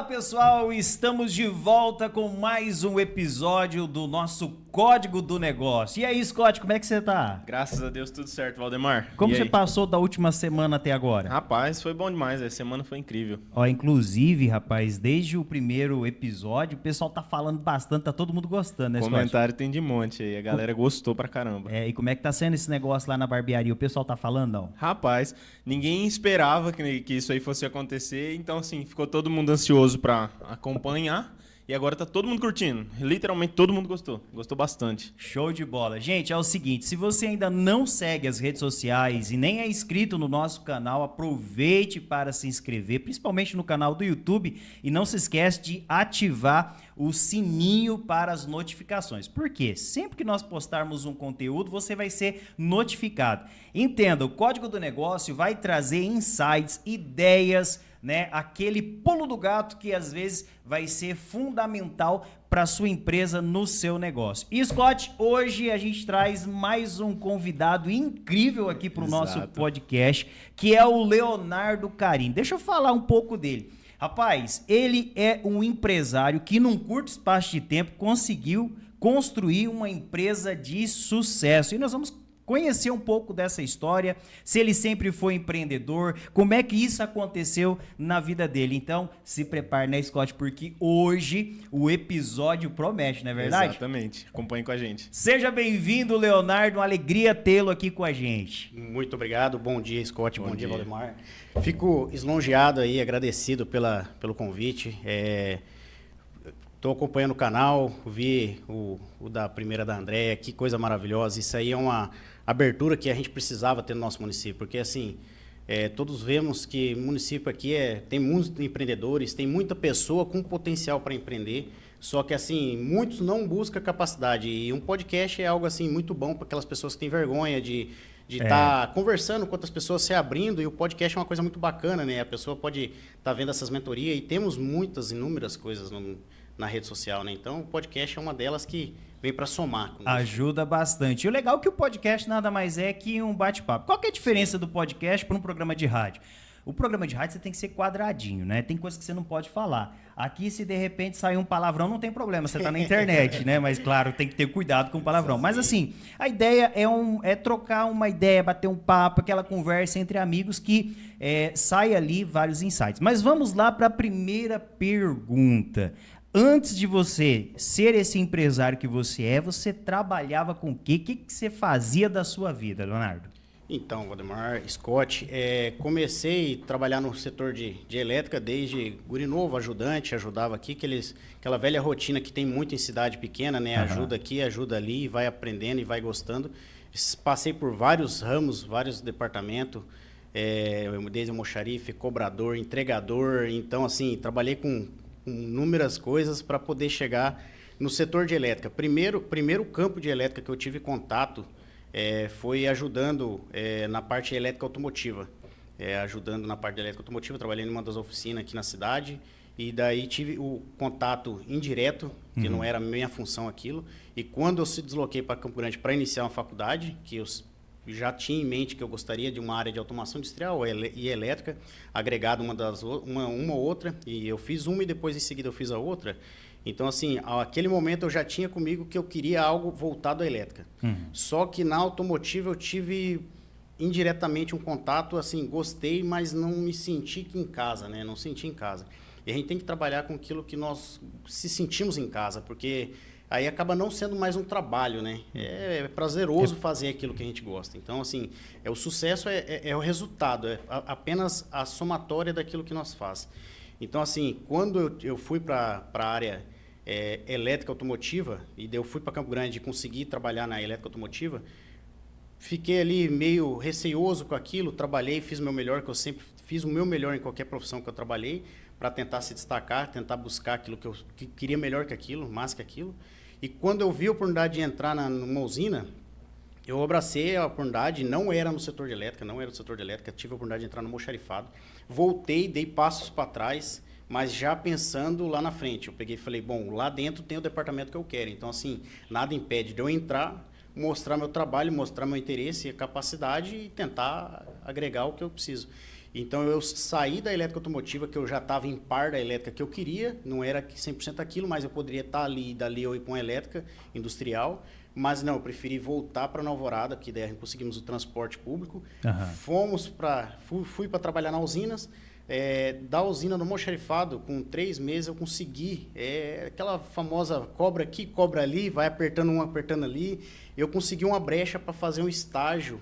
Pessoal, estamos de volta com mais um episódio do nosso Código do Negócio. E aí, Scott, como é que você tá? Graças a Deus, tudo certo, Valdemar. Como você passou da última semana até agora? Rapaz, foi bom demais, a semana foi incrível. Inclusive, rapaz, desde o primeiro episódio, o pessoal tá falando bastante, tá todo mundo gostando, né, Scott? Comentário tem de monte aí, a galera gostou pra caramba. E como é que tá sendo esse negócio lá na barbearia? O pessoal tá falando, não? Rapaz, ninguém esperava que isso aí fosse acontecer, então assim, ficou todo mundo ansioso pra acompanhar. E agora tá todo mundo curtindo. Literalmente todo mundo gostou. Gostou bastante. Show de bola. Gente, é o seguinte, se você ainda não segue as redes sociais e nem é inscrito no nosso canal, aproveite para se inscrever, principalmente no canal do YouTube, e não se esquece de ativar o sininho para as notificações. Por quê? Sempre que nós postarmos um conteúdo, você vai ser notificado. Entenda, o Código do Negócio vai trazer insights, ideias, né? Aquele pulo do gato que às vezes vai ser fundamental para sua empresa no seu negócio. E Scott, hoje a gente traz mais um convidado incrível aqui para o nosso podcast, que é o Leonardo Carim. Deixa eu falar um pouco dele. Rapaz, ele é um empresário que num curto espaço de tempo conseguiu construir uma empresa de sucesso. E nós vamos conhecer um pouco dessa história, se ele sempre foi empreendedor, como é que isso aconteceu na vida dele. Então, se prepare, né, Scott? Porque hoje o episódio promete, não é verdade? Exatamente. Acompanhe com a gente. Seja bem-vindo, Leonardo. Uma alegria tê-lo aqui com a gente. Muito obrigado. Bom dia, Scott. Bom dia, Valdemar. Fico lisonjeado aí, agradecido pelo convite. Estou acompanhando o canal, vi o da primeira da Andréia, que coisa maravilhosa. Isso aí é uma abertura que a gente precisava ter no nosso município, porque assim, todos vemos que o município aqui tem muitos empreendedores, tem muita pessoa com potencial para empreender, só que assim, muitos não buscam capacidade, e um podcast é algo assim muito bom para aquelas pessoas que têm vergonha de estar conversando com outras pessoas, se abrindo, e o podcast é uma coisa muito bacana, né? A pessoa pode estar vendo essas mentorias, e temos inúmeras coisas na rede social, né? Então, o podcast é uma delas que vem para somar. Ajuda bastante. E o legal é que o podcast nada mais é que um bate-papo. Qual que é a diferença do podcast para um programa de rádio? O programa de rádio você tem que ser quadradinho, né? Tem coisas que você não pode falar. Aqui, se de repente sair um palavrão, não tem problema, você tá na internet, né? Mas, claro, tem que ter cuidado com o palavrão. Mas, assim, a ideia é trocar uma ideia, bater um papo, aquela conversa entre amigos que sai ali vários insights. Mas vamos lá para a primeira pergunta. Antes de você ser esse empresário que você trabalhava com o quê? O que você fazia da sua vida, Leonardo? Então, Valdemar, Scott, comecei a trabalhar no setor de elétrica desde guri novo, ajudava aqui, aquela velha rotina que tem muito em cidade pequena, né? Ajuda aqui, ajuda ali, vai aprendendo e vai gostando. Passei por vários ramos, vários departamentos, desde almoxarife, cobrador, entregador, então assim, trabalhei com inúmeras coisas para poder chegar no setor de elétrica. Primeiro campo de elétrica que eu tive contato foi ajudando na parte elétrica automotiva. Trabalhei em uma das oficinas aqui na cidade e daí tive o contato indireto, que não era minha função aquilo. E quando eu se desloquei para Campo Grande para iniciar uma faculdade, que eu já tinha em mente que eu gostaria de uma área de automação industrial e elétrica, agregado uma ou outra, e eu fiz uma e depois em seguida eu fiz a outra. Então, assim, naquele momento eu já tinha comigo que eu queria algo voltado à elétrica. Só que na automotiva eu tive indiretamente um contato, assim, gostei, mas não me senti em casa, né? Não senti em casa. E a gente tem que trabalhar com aquilo que nós se sentimos em casa, porque aí acaba não sendo mais um trabalho, né? É prazeroso fazer aquilo que a gente gosta. Então, assim, o sucesso é o resultado, é apenas a somatória daquilo que nós faz. Então, assim, quando eu fui para a área elétrica automotiva, e eu fui para Campo Grande e consegui trabalhar na elétrica automotiva, fiquei ali meio receoso com aquilo, trabalhei, fiz o meu melhor, que eu sempre fiz o meu melhor em qualquer profissão que eu trabalhei, para tentar se destacar, tentar buscar aquilo que eu queria melhor que aquilo, mais que aquilo. E quando eu vi a oportunidade de entrar numa usina, eu abracei a oportunidade, não era no setor de elétrica, tive a oportunidade de entrar no almoxarifado, voltei, dei passos para trás, mas já pensando lá na frente. Eu peguei e falei, bom, lá dentro tem o departamento que eu quero, então assim, nada impede de eu entrar, mostrar meu trabalho, mostrar meu interesse e capacidade e tentar agregar o que eu preciso. Então eu saí da elétrica automotiva, que eu já estava em par da elétrica que eu queria, não era 100% aquilo, mas eu poderia estar ali, dali eu ir para uma elétrica industrial. Mas não, eu preferi voltar para Nova Alvorada, porque daí conseguimos o transporte público. Fui para trabalhar na usinas. Da usina do Almoxarifado, com 3 meses eu consegui, aquela famosa cobra aqui, cobra ali, vai apertando um, apertando ali. Eu consegui uma brecha para fazer um estágio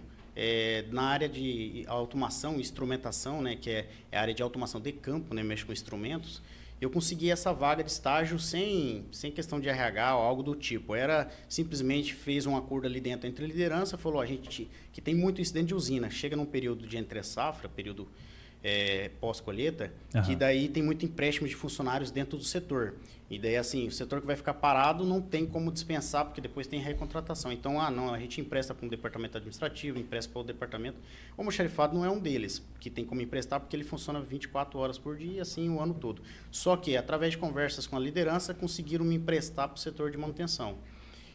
na área de automação, instrumentação, né, que é a área de automação de campo, né, mexe com instrumentos. Eu consegui essa vaga de estágio sem questão de RH ou algo do tipo. Era simplesmente fez um acordo ali dentro entre a liderança, falou, a gente que tem muito isso dentro de usina, chega num período de entre-safra, período pós-colheita, que daí tem muito empréstimo de funcionários dentro do setor. E daí, assim, o setor que vai ficar parado não tem como dispensar, porque depois tem recontratação. Então, não, a gente empresta para um departamento administrativo, empresta para o departamento. O almoxarifado não é um deles, que tem como emprestar, porque ele funciona 24 horas por dia, assim, o ano todo. Só que, através de conversas com a liderança, conseguiram me emprestar para o setor de manutenção.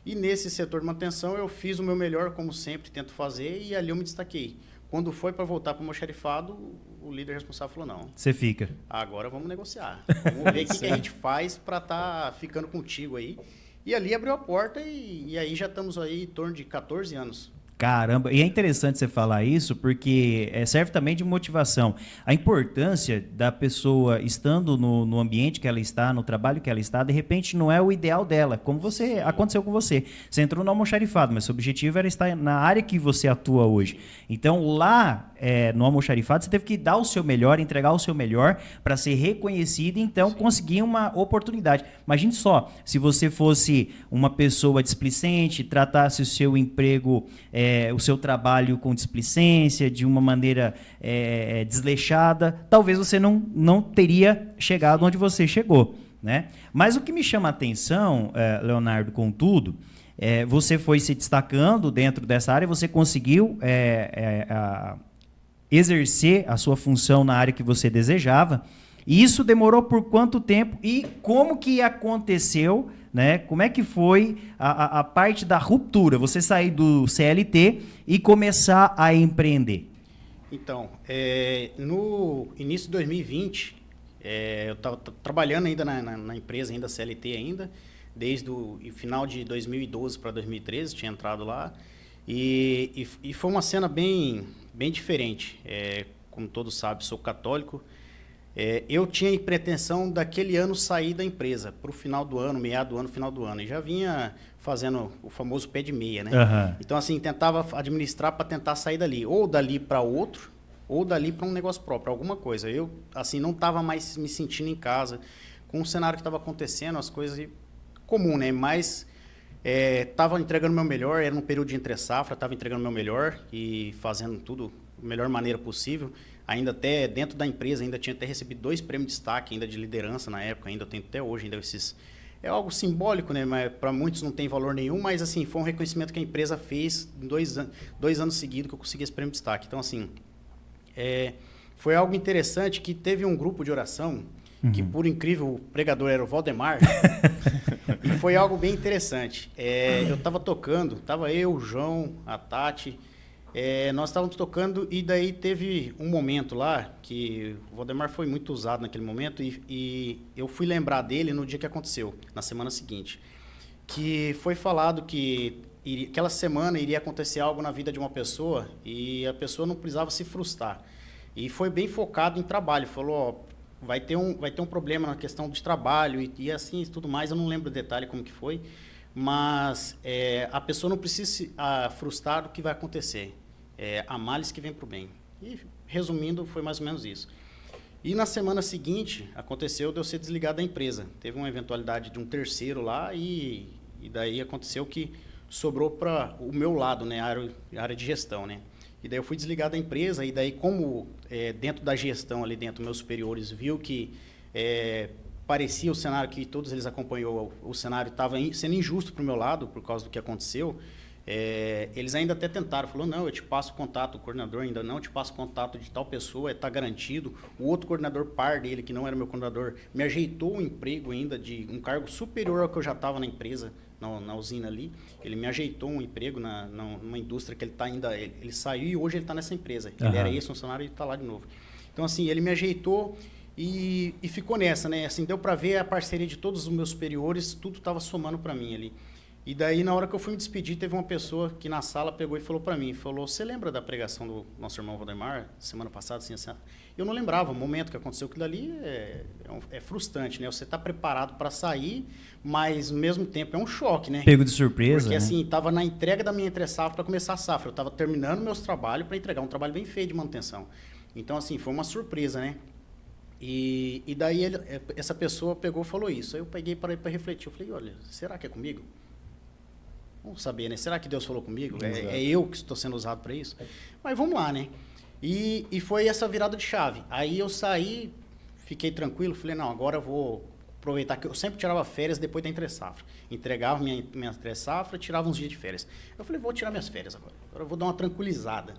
E nesse setor de manutenção, eu fiz o meu melhor, como sempre tento fazer, e ali eu me destaquei. Quando foi para voltar para o almoxarifado, o líder responsável falou, não. Você fica. Agora vamos negociar. Vamos ver o que a gente faz para estar ficando contigo aí. E ali abriu a porta e aí já estamos aí em torno de 14 anos. Caramba, e é interessante você falar isso porque serve também de motivação. A importância da pessoa estando no ambiente que ela está, no trabalho que ela está, de repente não é o ideal dela, como aconteceu com você. Você entrou no almoxarifado, mas seu objetivo era estar na área que você atua hoje. Então lá no almoxarifado você teve que dar o seu melhor, entregar o seu melhor para ser reconhecido e então conseguir uma oportunidade. Imagine só, se você fosse uma pessoa displicente, tratasse o seu emprego o seu trabalho com displicência, de uma maneira desleixada, talvez você não teria chegado onde você chegou, né? Mas o que me chama a atenção, Leonardo, contudo, você foi se destacando dentro dessa área, você conseguiu exercer a sua função na área que você desejava, e isso demorou por quanto tempo e como que aconteceu, né? Como é que foi a parte da ruptura? Você sair do CLT e começar a empreender? Então, no início de 2020, eu estava trabalhando ainda na empresa, ainda CLT ainda, desde o final de 2012 para 2013, tinha entrado lá, e foi uma cena bem diferente. Como todos sabem, sou católico. Eu tinha pretensão daquele ano sair da empresa para o final do ano, meado do ano, final do ano. E já vinha fazendo o famoso pé de meia, né? Uhum. Então, assim, tentava administrar para tentar sair dali. Ou dali para outro, ou dali para um negócio próprio, alguma coisa. Eu, assim, não estava mais me sentindo em casa. Com o cenário que estava acontecendo, as coisas comum, né? Mas estava entregando o meu melhor, era um período de entre-safra, estava entregando o meu melhor e fazendo tudo da melhor maneira possível. Ainda até dentro da empresa, ainda tinha até recebido 2 prêmios de destaque ainda de liderança na época, ainda eu tenho até hoje, ainda esses... É algo simbólico, né? Mas para muitos não tem valor nenhum, mas assim, foi um reconhecimento que a empresa fez em 2 anos seguidos que eu consegui esse prêmio de destaque. Então, assim, foi algo interessante que teve um grupo de oração, que por incrível, o pregador era o Valdemar, e foi algo bem interessante. Eu estava tocando, estava eu, o João, a Tati... nós estávamos tocando e daí teve um momento lá que o Valdemar foi muito usado naquele momento e eu fui lembrar dele no dia que aconteceu, na semana seguinte, que foi falado que aquela semana iria acontecer algo na vida de uma pessoa e a pessoa não precisava se frustrar. E foi bem focado em trabalho, falou, vai ter um problema na questão de trabalho e assim tudo mais, eu não lembro o detalhe como que foi, mas a pessoa não precisa se frustrar do que vai acontecer. Há males que vem para o bem. E, resumindo, foi mais ou menos isso. E na semana seguinte, aconteceu de eu ser desligado da empresa. Teve uma eventualidade de um terceiro lá e daí aconteceu que sobrou para o meu lado, né, a área de gestão, né. E daí eu fui desligado da empresa e daí como dentro da gestão ali dentro, meus superiores viu que parecia o cenário que todos eles acompanhou, o cenário estava sendo injusto para o meu lado por causa do que aconteceu. Eles ainda até tentaram, falou, não, eu te passo o contato, o coordenador ainda não, eu te passo o contato de tal pessoa, está garantido. O outro coordenador par dele, que não era meu coordenador, me ajeitou um emprego ainda de um cargo superior ao que eu já estava na empresa, na usina ali. Ele me ajeitou um emprego numa indústria que ele está ainda, ele saiu e hoje ele está nessa empresa. Ele era ex-funcionário e está lá de novo. Então, assim, ele me ajeitou e ficou nessa, né? Assim, deu para ver a parceria de todos os meus superiores, tudo estava somando para mim ali. E daí, na hora que eu fui me despedir, teve uma pessoa que na sala pegou e falou para mim, falou, você lembra da pregação do nosso irmão Valdemar, semana passada, assim, assim? Eu não lembrava o momento que aconteceu aquilo ali, é frustrante, né? Você está preparado para sair, mas, ao mesmo tempo, é um choque, né? Pego de surpresa, Porque, né? assim, estava na entrega da minha entre-safra para começar a safra. Eu estava terminando meus trabalhos para entregar um trabalho bem feio de manutenção. Então, assim, foi uma surpresa, né? E daí essa pessoa pegou e falou isso. Aí eu peguei para refletir. Eu falei, olha, será que é comigo? Vamos saber, né? Será que Deus falou comigo? É eu que estou sendo usado para isso? Mas vamos lá, né? E foi essa virada de chave. Aí eu saí, fiquei tranquilo, falei, não, agora eu vou aproveitar que eu sempre tirava férias depois da entre-safra. Entregava minha entre-safra, tirava uns dias de férias. Eu falei, vou tirar minhas férias agora. Agora eu vou dar uma tranquilizada.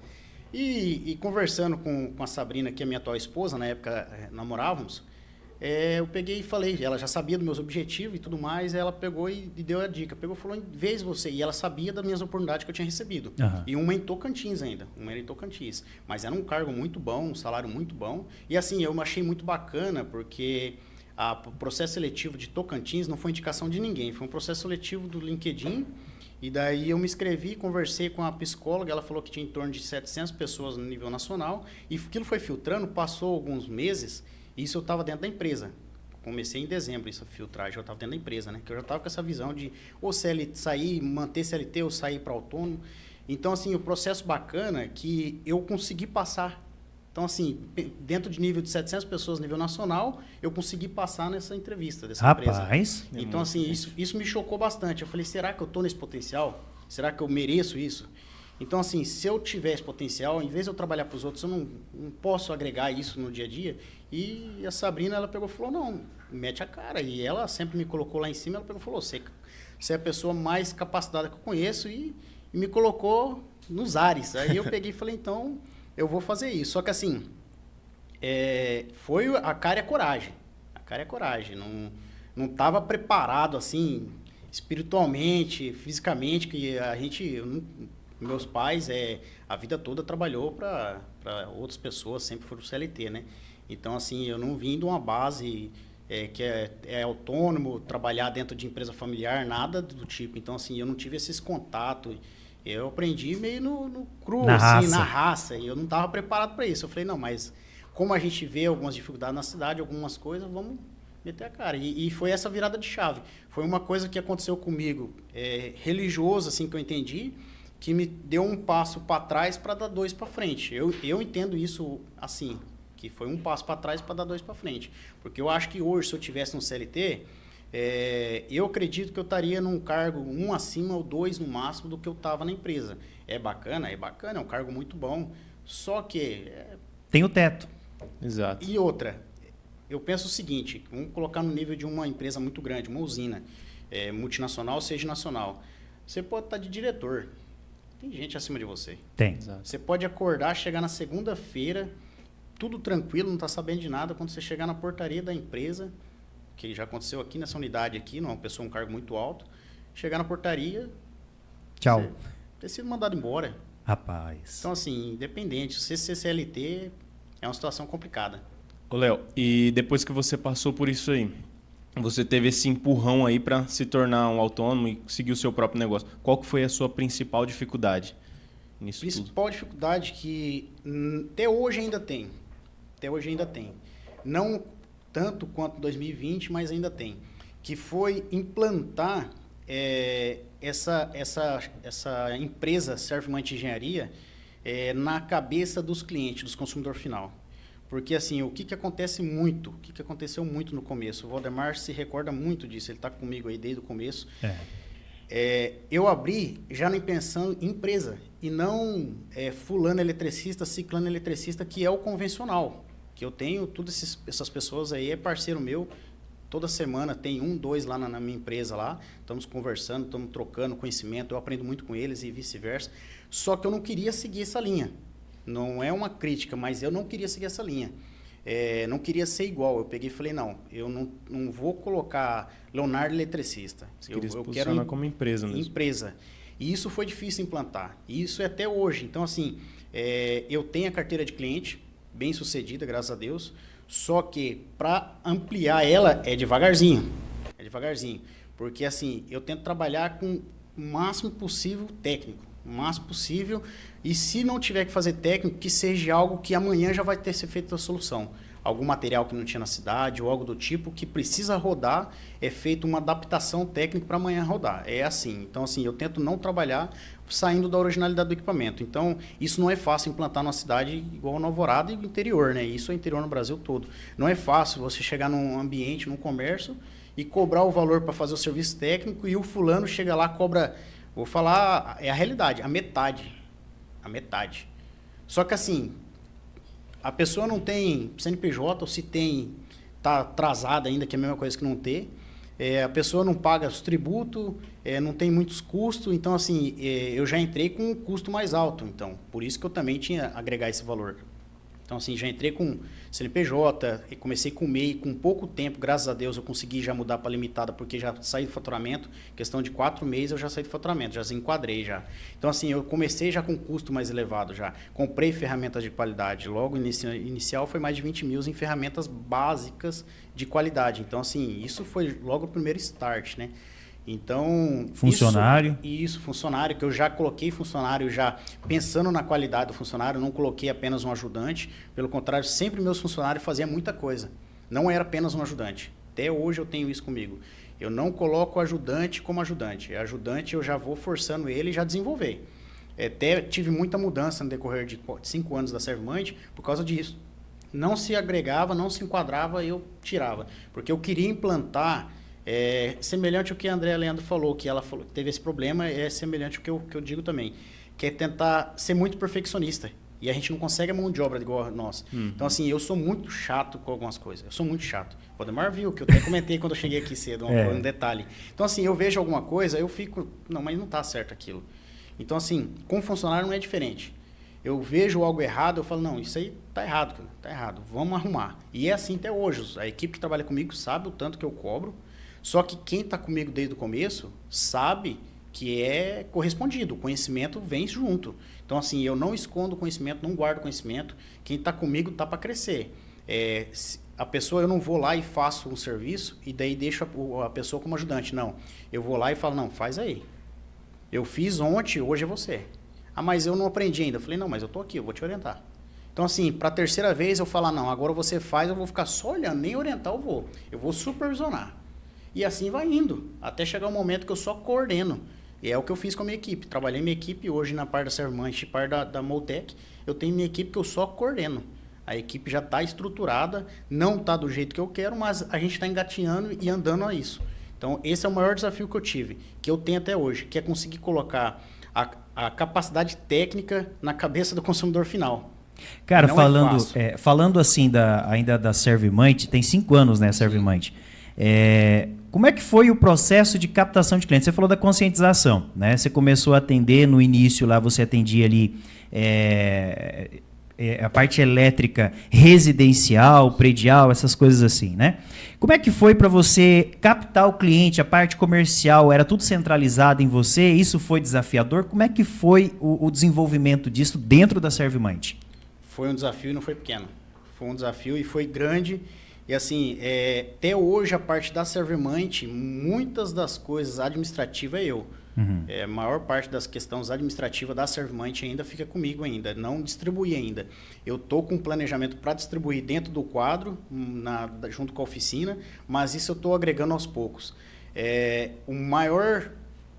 E conversando com a Sabrina, que é minha atual esposa, na época namorávamos, eu peguei e falei, ela já sabia dos meus objetivos e tudo mais, ela pegou e deu a dica. Pegou e falou, em vez de você, e ela sabia das minhas oportunidades que eu tinha recebido. Aham. E uma em Tocantins ainda, uma era em Tocantins. Mas era um cargo muito bom, um salário muito bom. E assim, eu achei muito bacana, porque o processo seletivo de Tocantins não foi indicação de ninguém, foi um processo seletivo do LinkedIn. E daí eu me inscrevi, conversei com a psicóloga, ela falou que tinha em torno de 700 pessoas no nível nacional. E aquilo foi filtrando, passou alguns meses. Isso eu estava dentro da empresa. Comecei em dezembro essa filtragem, eu estava dentro da empresa, né? Que eu já estava com essa visão de ou sair, manter CLT ou sair para autônomo. Então, assim, o processo bacana é que eu consegui passar. Então, assim, dentro de nível de 700 pessoas, nível nacional, eu consegui passar nessa entrevista dessa empresa. Rapaz. Então, assim, isso me chocou bastante. Eu falei, será que eu estou nesse potencial? Será que eu mereço isso? Então, assim, se eu tiver esse potencial, em vez de eu trabalhar para os outros, eu não posso agregar isso no dia a dia. E a Sabrina, ela pegou e falou, não, mete a cara. E ela sempre me colocou lá em cima, ela pegou e falou, você é a pessoa mais capacitada que eu conheço e me colocou nos ares. Aí eu peguei e falei, então, eu vou fazer isso. Só que, assim, foi a cara e a coragem. A cara e a coragem. Não estava preparado, assim, espiritualmente, fisicamente, que a gente... Meus pais, a vida toda trabalhou para outras pessoas, sempre foram CLT, né? Então, assim, eu não vim de uma base que é autônomo, trabalhar dentro de empresa familiar, nada do tipo. Então, assim, eu não tive esses contatos. Eu aprendi meio no cru, assim, na raça. E eu não estava preparado para isso. Eu falei, não, mas como a gente vê algumas dificuldades na cidade, algumas coisas, vamos meter a cara. E foi essa virada de chave. Foi uma coisa que aconteceu comigo, religioso, assim, que eu entendi, que me deu um passo para trás para dar dois para frente. Eu entendo isso assim, que foi um passo para trás para dar dois para frente. Porque eu acho que hoje, se eu tivesse no CLT, eu acredito que eu estaria num cargo um acima ou dois no máximo do que eu estava na empresa. É bacana, é um cargo muito bom. Só que... Tem o teto. Exato. E outra, eu penso o seguinte, vamos colocar no nível de uma empresa muito grande, uma usina, multinacional, seja nacional. Você pode estar de diretor. Tem gente acima de você. Tem. Exato. Você pode acordar, chegar na segunda-feira, tudo tranquilo, não está sabendo de nada. Quando você chegar na portaria da empresa, que já aconteceu aqui nessa unidade aqui, uma pessoa, um cargo muito alto, chegar na portaria... Tchau. Você ter sido mandado embora. Rapaz. Então, assim, independente, você ser CLT é uma situação complicada. Ô, Léo, e depois que você passou por isso aí, você teve esse empurrão aí para se tornar um autônomo e seguir o seu próprio negócio. Qual que foi a sua principal dificuldade nisso tudo? Principal dificuldade que até hoje ainda tem. Até hoje ainda tem. Não tanto quanto 2020, mas ainda tem. Que foi implantar essa empresa Servmante Engenharia na cabeça dos clientes, dos consumidores final. Porque, assim, o que aconteceu muito no começo? O Valdemar se recorda muito disso, ele está comigo aí desde o começo. Eu abri já nem pensando em empresa, e não fulano eletricista, ciclano eletricista, que é o convencional. Que eu tenho, todas essas pessoas aí, é parceiro meu, toda semana tem 1, 2 lá na minha empresa lá, estamos conversando, estamos trocando conhecimento, eu aprendo muito com eles e vice-versa. Só que eu não queria seguir essa linha. Não é uma crítica, mas eu não queria seguir essa linha. Não queria ser igual. Eu peguei e falei, não, eu não vou colocar Leonardo eletricista. Eu quero como empresa mesmo. Empresa. E isso foi difícil implantar. E isso é até hoje. Então, assim, eu tenho a carteira de cliente, bem sucedida, graças a Deus. Só que para ampliar ela é devagarzinho. É devagarzinho. Porque assim, eu tento trabalhar com o máximo possível técnico. O máximo possível. E se não tiver que fazer técnico, que seja algo que amanhã já vai ter ser feita a solução. Algum material que não tinha na cidade ou algo do tipo que precisa rodar, é feita uma adaptação técnica para amanhã rodar. É assim. Então, assim, eu tento não trabalhar saindo da originalidade do equipamento. Então, isso não é fácil implantar numa cidade igual Nova Alvorada e no interior, né? Isso é interior no Brasil todo. Não é fácil você chegar num ambiente, num comércio e cobrar o valor para fazer o serviço técnico e o fulano chega lá, cobra, vou falar, é a realidade, a metade. A metade. Só que assim, a pessoa não tem CNPJ, ou se tem, está atrasada ainda, que é a mesma coisa que não ter. A pessoa não paga os tributos, não tem muitos custos. Então, assim, eu já entrei com um custo mais alto. Então, por isso que eu também tinha que agregar esse valor. Então, assim, já entrei com CNPJ, e comecei com MEI, com pouco tempo, graças a Deus, eu consegui já mudar para limitada, porque já saí do faturamento, questão de 4 meses eu já saí do faturamento, já se enquadrei já. Então, assim, eu comecei já com custo mais elevado já. Comprei ferramentas de qualidade. Logo, inicial foi mais de 20 mil em ferramentas básicas de qualidade. Então, assim, isso foi logo o primeiro start, né? Então, funcionário. Isso, funcionário, que eu já coloquei funcionário, já pensando na qualidade do funcionário, não coloquei apenas um ajudante. Pelo contrário, sempre meus funcionários faziam muita coisa. Não era apenas um ajudante. Até hoje eu tenho isso comigo. Eu não coloco o ajudante como ajudante. Ajudante eu já vou forçando ele e já desenvolver. Até tive muita mudança no decorrer de 5 anos da Servmind por causa disso. Não se agregava, não se enquadrava, eu tirava. Porque eu queria implantar... semelhante ao que a Andréa Leandro falou, que ela falou que teve esse problema, é semelhante ao que eu digo também, que é tentar ser muito perfeccionista. E a gente não consegue a mão de obra igual a nós. Então, assim, eu sou muito chato com algumas coisas. Eu sou muito chato. O Ademar viu, que eu até comentei quando eu cheguei aqui cedo, um detalhe. Então, assim, eu vejo alguma coisa, eu fico, não, mas não está certo aquilo. Então, assim, com o funcionário não é diferente. Eu vejo algo errado, eu falo, não, isso aí tá errado, cara, tá errado, vamos arrumar. E é assim até hoje. A equipe que trabalha comigo sabe o tanto que eu cobro. Só que quem está comigo desde o começo sabe que é correspondido. O conhecimento vem junto. Então, assim, eu não escondo conhecimento, não guardo conhecimento. Quem está comigo está para crescer. A pessoa, eu não vou lá e faço um serviço e daí deixo a pessoa como ajudante. Não. Eu vou lá e falo, não, faz aí. Eu fiz ontem, hoje é você. Ah, mas eu não aprendi ainda. Eu falei, não, mas eu estou aqui, eu vou te orientar. Então, assim, para a terceira vez eu falar, não, agora você faz, eu vou ficar só olhando, nem orientar eu vou. Eu vou supervisionar. E assim vai indo, até chegar um momento que eu só coordeno. E é o que eu fiz com a minha equipe. Trabalhei minha equipe hoje na parte da Servmind, parte da Moltec. Eu tenho minha equipe que eu só coordeno. A equipe já está estruturada, não está do jeito que eu quero, mas a gente está engatinhando e andando a isso. Então, esse é o maior desafio que eu tive, que eu tenho até hoje, que é conseguir colocar a capacidade técnica na cabeça do consumidor final. Cara, falando assim ainda da Servmind, tem 5 anos, né, a Servmind. Como é que foi o processo de captação de clientes? Você falou da conscientização, né? Você começou a atender no início, lá você atendia ali a parte elétrica residencial, predial, essas coisas assim, né? Como é que foi para você captar o cliente, a parte comercial, era tudo centralizado em você? Isso foi desafiador? Como é que foi o desenvolvimento disso dentro da Servmind? Foi um desafio e não foi pequeno. Foi um desafio e foi grande. E assim, até hoje a parte da Servmind, muitas das coisas administrativas é eu. A maior parte das questões administrativas da Servmind ainda fica comigo ainda, não distribuí ainda. Eu estou com um planejamento para distribuir dentro do quadro, junto com a oficina, mas isso eu estou agregando aos poucos. O maior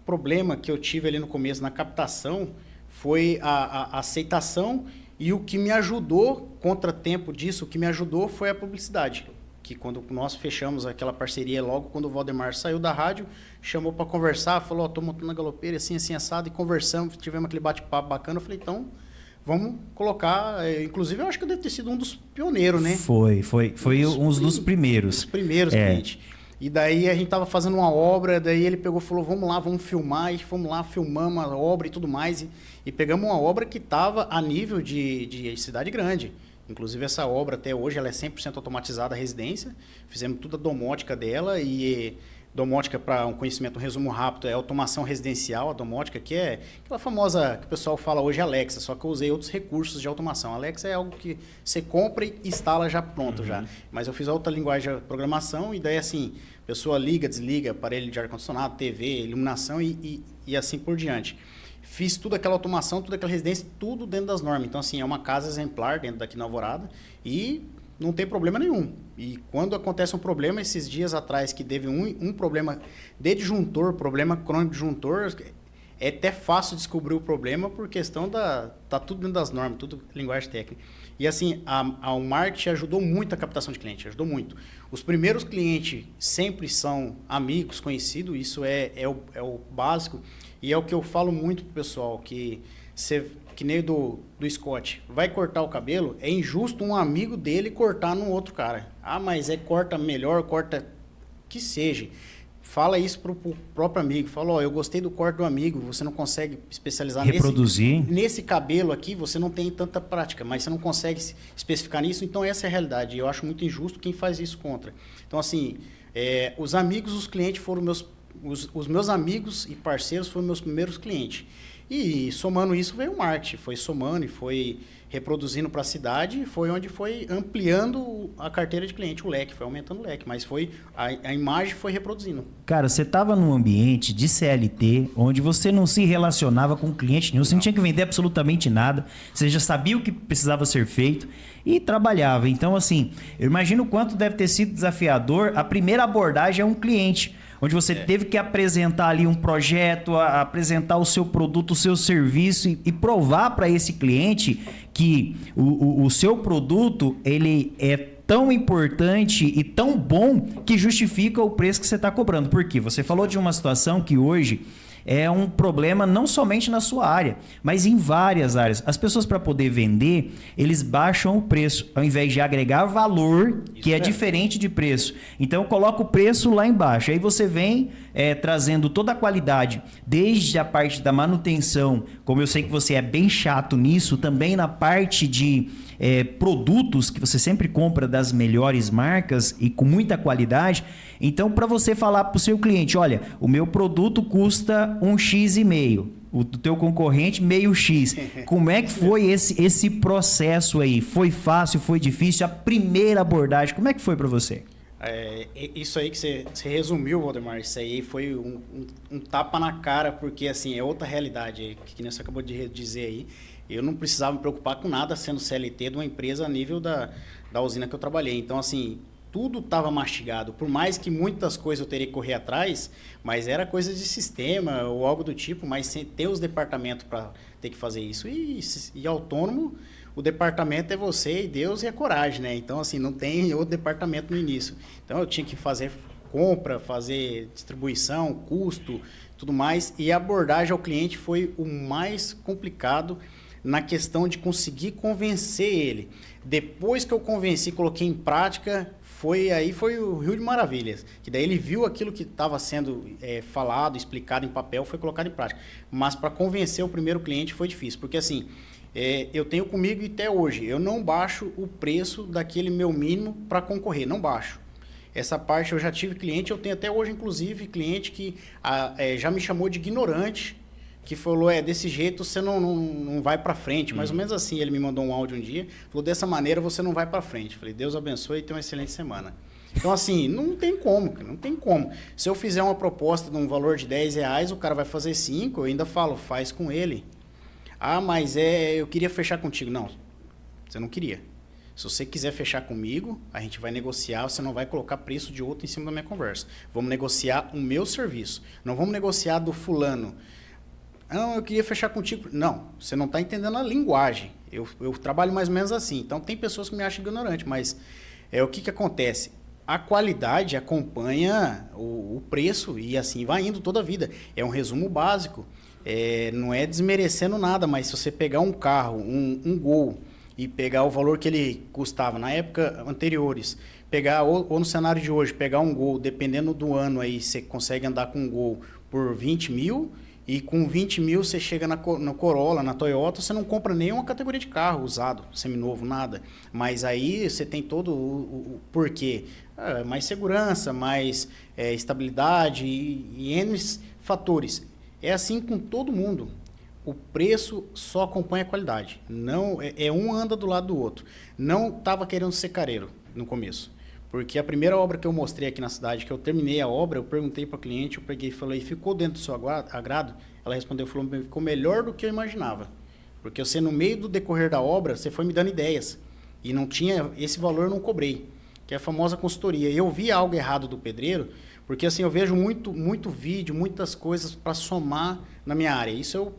problema que eu tive ali no começo na captação foi a aceitação, e o que me ajudou, contratempo disso, o que me ajudou foi a publicidade. Que quando nós fechamos aquela parceria, logo quando o Valdemar saiu da rádio, chamou para conversar, falou, estou montando a galopeira, assim, assim, assado, e conversamos, tivemos aquele bate-papo bacana. Eu falei, então, vamos colocar... inclusive, eu acho que eu devo ter sido um dos pioneiros, né? Foi um dos primeiros. Os primeiros clientes. E daí a gente estava fazendo uma obra, daí ele pegou e falou, vamos lá, vamos filmar, e fomos lá, filmamos a obra e tudo mais, e pegamos uma obra que estava a nível de cidade grande. Inclusive, essa obra, até hoje, ela é 100% automatizada, a residência. Fizemos toda a domótica dela e Domótica, para um conhecimento, um resumo rápido, é automação residencial, a domótica, que é aquela famosa que o pessoal fala hoje, Alexa, só que eu usei outros recursos de automação. Alexa é algo que você compra e instala já pronto já. Mas eu fiz outra linguagem de programação e daí assim, a pessoa liga, desliga, aparelho de ar-condicionado, TV, iluminação e assim por diante. Fiz tudo aquela automação, toda aquela residência, tudo dentro das normas. Então assim, é uma casa exemplar dentro daqui na Alvorada e não tem problema nenhum. E quando acontece um problema, esses dias atrás que teve um problema de disjuntor, problema crônico de disjuntor, é até fácil descobrir o problema por questão tá tudo dentro das normas, tudo linguagem técnica. E assim, a marketing ajudou muito a captação de cliente, ajudou muito. Os primeiros clientes sempre são amigos, conhecidos, isso é o básico. E é o que eu falo muito pro pessoal, que nem do Scott, vai cortar o cabelo, é injusto um amigo dele cortar num outro cara. Ah, mas corta melhor, corta que seja. Fala isso pro próprio amigo. Fala, eu gostei do corte do amigo, você não consegue especializar reproduzir nesse cabelo aqui, você não tem tanta prática, mas você não consegue especificar nisso, então essa é a realidade. Eu acho muito injusto quem faz isso contra. Então, assim, os amigos, os clientes foram os meus amigos e parceiros foram meus primeiros clientes. E somando isso veio o marketing, foi somando e foi reproduzindo para a cidade, e foi onde foi ampliando a carteira de cliente, o leque, foi aumentando o leque, mas a imagem foi reproduzindo. Cara, você estava num ambiente de CLT, onde você não se relacionava com cliente nenhum, você não tinha que vender absolutamente nada, você já sabia o que precisava ser feito e trabalhava. Então, assim, eu imagino o quanto deve ter sido desafiador a primeira abordagem a um cliente, onde você teve que apresentar ali um projeto, apresentar o seu produto, o seu serviço e provar para esse cliente que o seu produto ele é tão importante e tão bom que justifica o preço que você está cobrando. Por quê? Você falou de uma situação que hoje é um problema não somente na sua área, mas em várias áreas. As pessoas, para poder vender, eles baixam o preço, ao invés de agregar valor, que é diferente de preço. Então, coloca o preço lá embaixo. Aí você vem trazendo toda a qualidade, desde a parte da manutenção, como eu sei que você é bem chato nisso, também na parte de produtos que você sempre compra das melhores marcas e com muita qualidade. Então, para você falar para o seu cliente, olha, o meu produto custa 1,5 x, o do teu concorrente meio X. Como é que foi esse processo aí? Foi fácil, foi difícil? A primeira abordagem, como é que foi para você? Isso aí que você resumiu, Valdemar, isso aí foi um tapa na cara, porque assim, é outra realidade, que você acabou de dizer aí. Eu não precisava me preocupar com nada sendo CLT de uma empresa a nível da usina que eu trabalhei. Então, assim, tudo estava mastigado. Por mais que muitas coisas eu teria que correr atrás, mas era coisa de sistema ou algo do tipo, mas sem ter os departamentos para ter que fazer isso. E autônomo, o departamento é você e Deus e a coragem, né? Então, assim, não tem outro departamento no início. Então, eu tinha que fazer compra, fazer distribuição, custo, tudo mais. E a abordagem ao cliente foi o mais complicado na questão de conseguir convencer ele. Depois que eu convenci, coloquei em prática, foi o Rio de Maravilhas. Que daí ele viu aquilo que estava sendo falado, explicado em papel, foi colocado em prática. Mas para convencer o primeiro cliente foi difícil, porque assim, eu tenho comigo até hoje, eu não baixo o preço daquele meu mínimo para concorrer, não baixo. Essa parte eu já tive cliente, eu tenho até hoje, inclusive, cliente que já me chamou de ignorante, que falou, desse jeito você não vai para frente. Mais ou menos assim, ele me mandou um áudio um dia, falou, dessa maneira você não vai para frente. Falei, Deus abençoe e tenha uma excelente semana. Então, assim, não tem como, não tem como. Se eu fizer uma proposta de um valor de R$10, o cara vai fazer 5, eu ainda falo, faz com ele. Ah, mas eu queria fechar contigo. Não, você não queria. Se você quiser fechar comigo, a gente vai negociar, você não vai colocar preço de outro em cima da minha conversa. Vamos negociar o meu serviço. Não vamos negociar do fulano. Não, eu queria fechar contigo. Não, você não está entendendo a linguagem. Eu trabalho mais ou menos assim. Então, tem pessoas que me acham ignorante, mas o que acontece? A qualidade acompanha o preço e assim vai indo toda a vida. É um resumo básico. Não é desmerecendo nada, mas se você pegar um carro, um Gol, e pegar o valor que ele custava na época anteriores, pegar ou no cenário de hoje, pegar um Gol, dependendo do ano aí, você consegue andar com um Gol por 20 mil, E com 20 mil você chega no Corolla, na Toyota, você não compra nenhuma categoria de carro usado, seminovo, nada. Mas aí você tem todo o porquê. Mais segurança, mais estabilidade e N fatores. É assim com todo mundo. O preço só acompanha a qualidade. Não, um anda do lado do outro. Não estava querendo ser careiro no começo. Porque a primeira obra que eu mostrei aqui na cidade, que eu terminei a obra, eu perguntei para a cliente, eu peguei e falei, ficou dentro do seu agrado? Ela respondeu, falou, ficou melhor do que eu imaginava. Porque você, no meio do decorrer da obra, você foi me dando ideias. E não tinha, esse valor eu não cobrei, que é a famosa consultoria. Eu vi algo errado do pedreiro, porque assim, eu vejo muito vídeo, muitas coisas para somar na minha área. Isso eu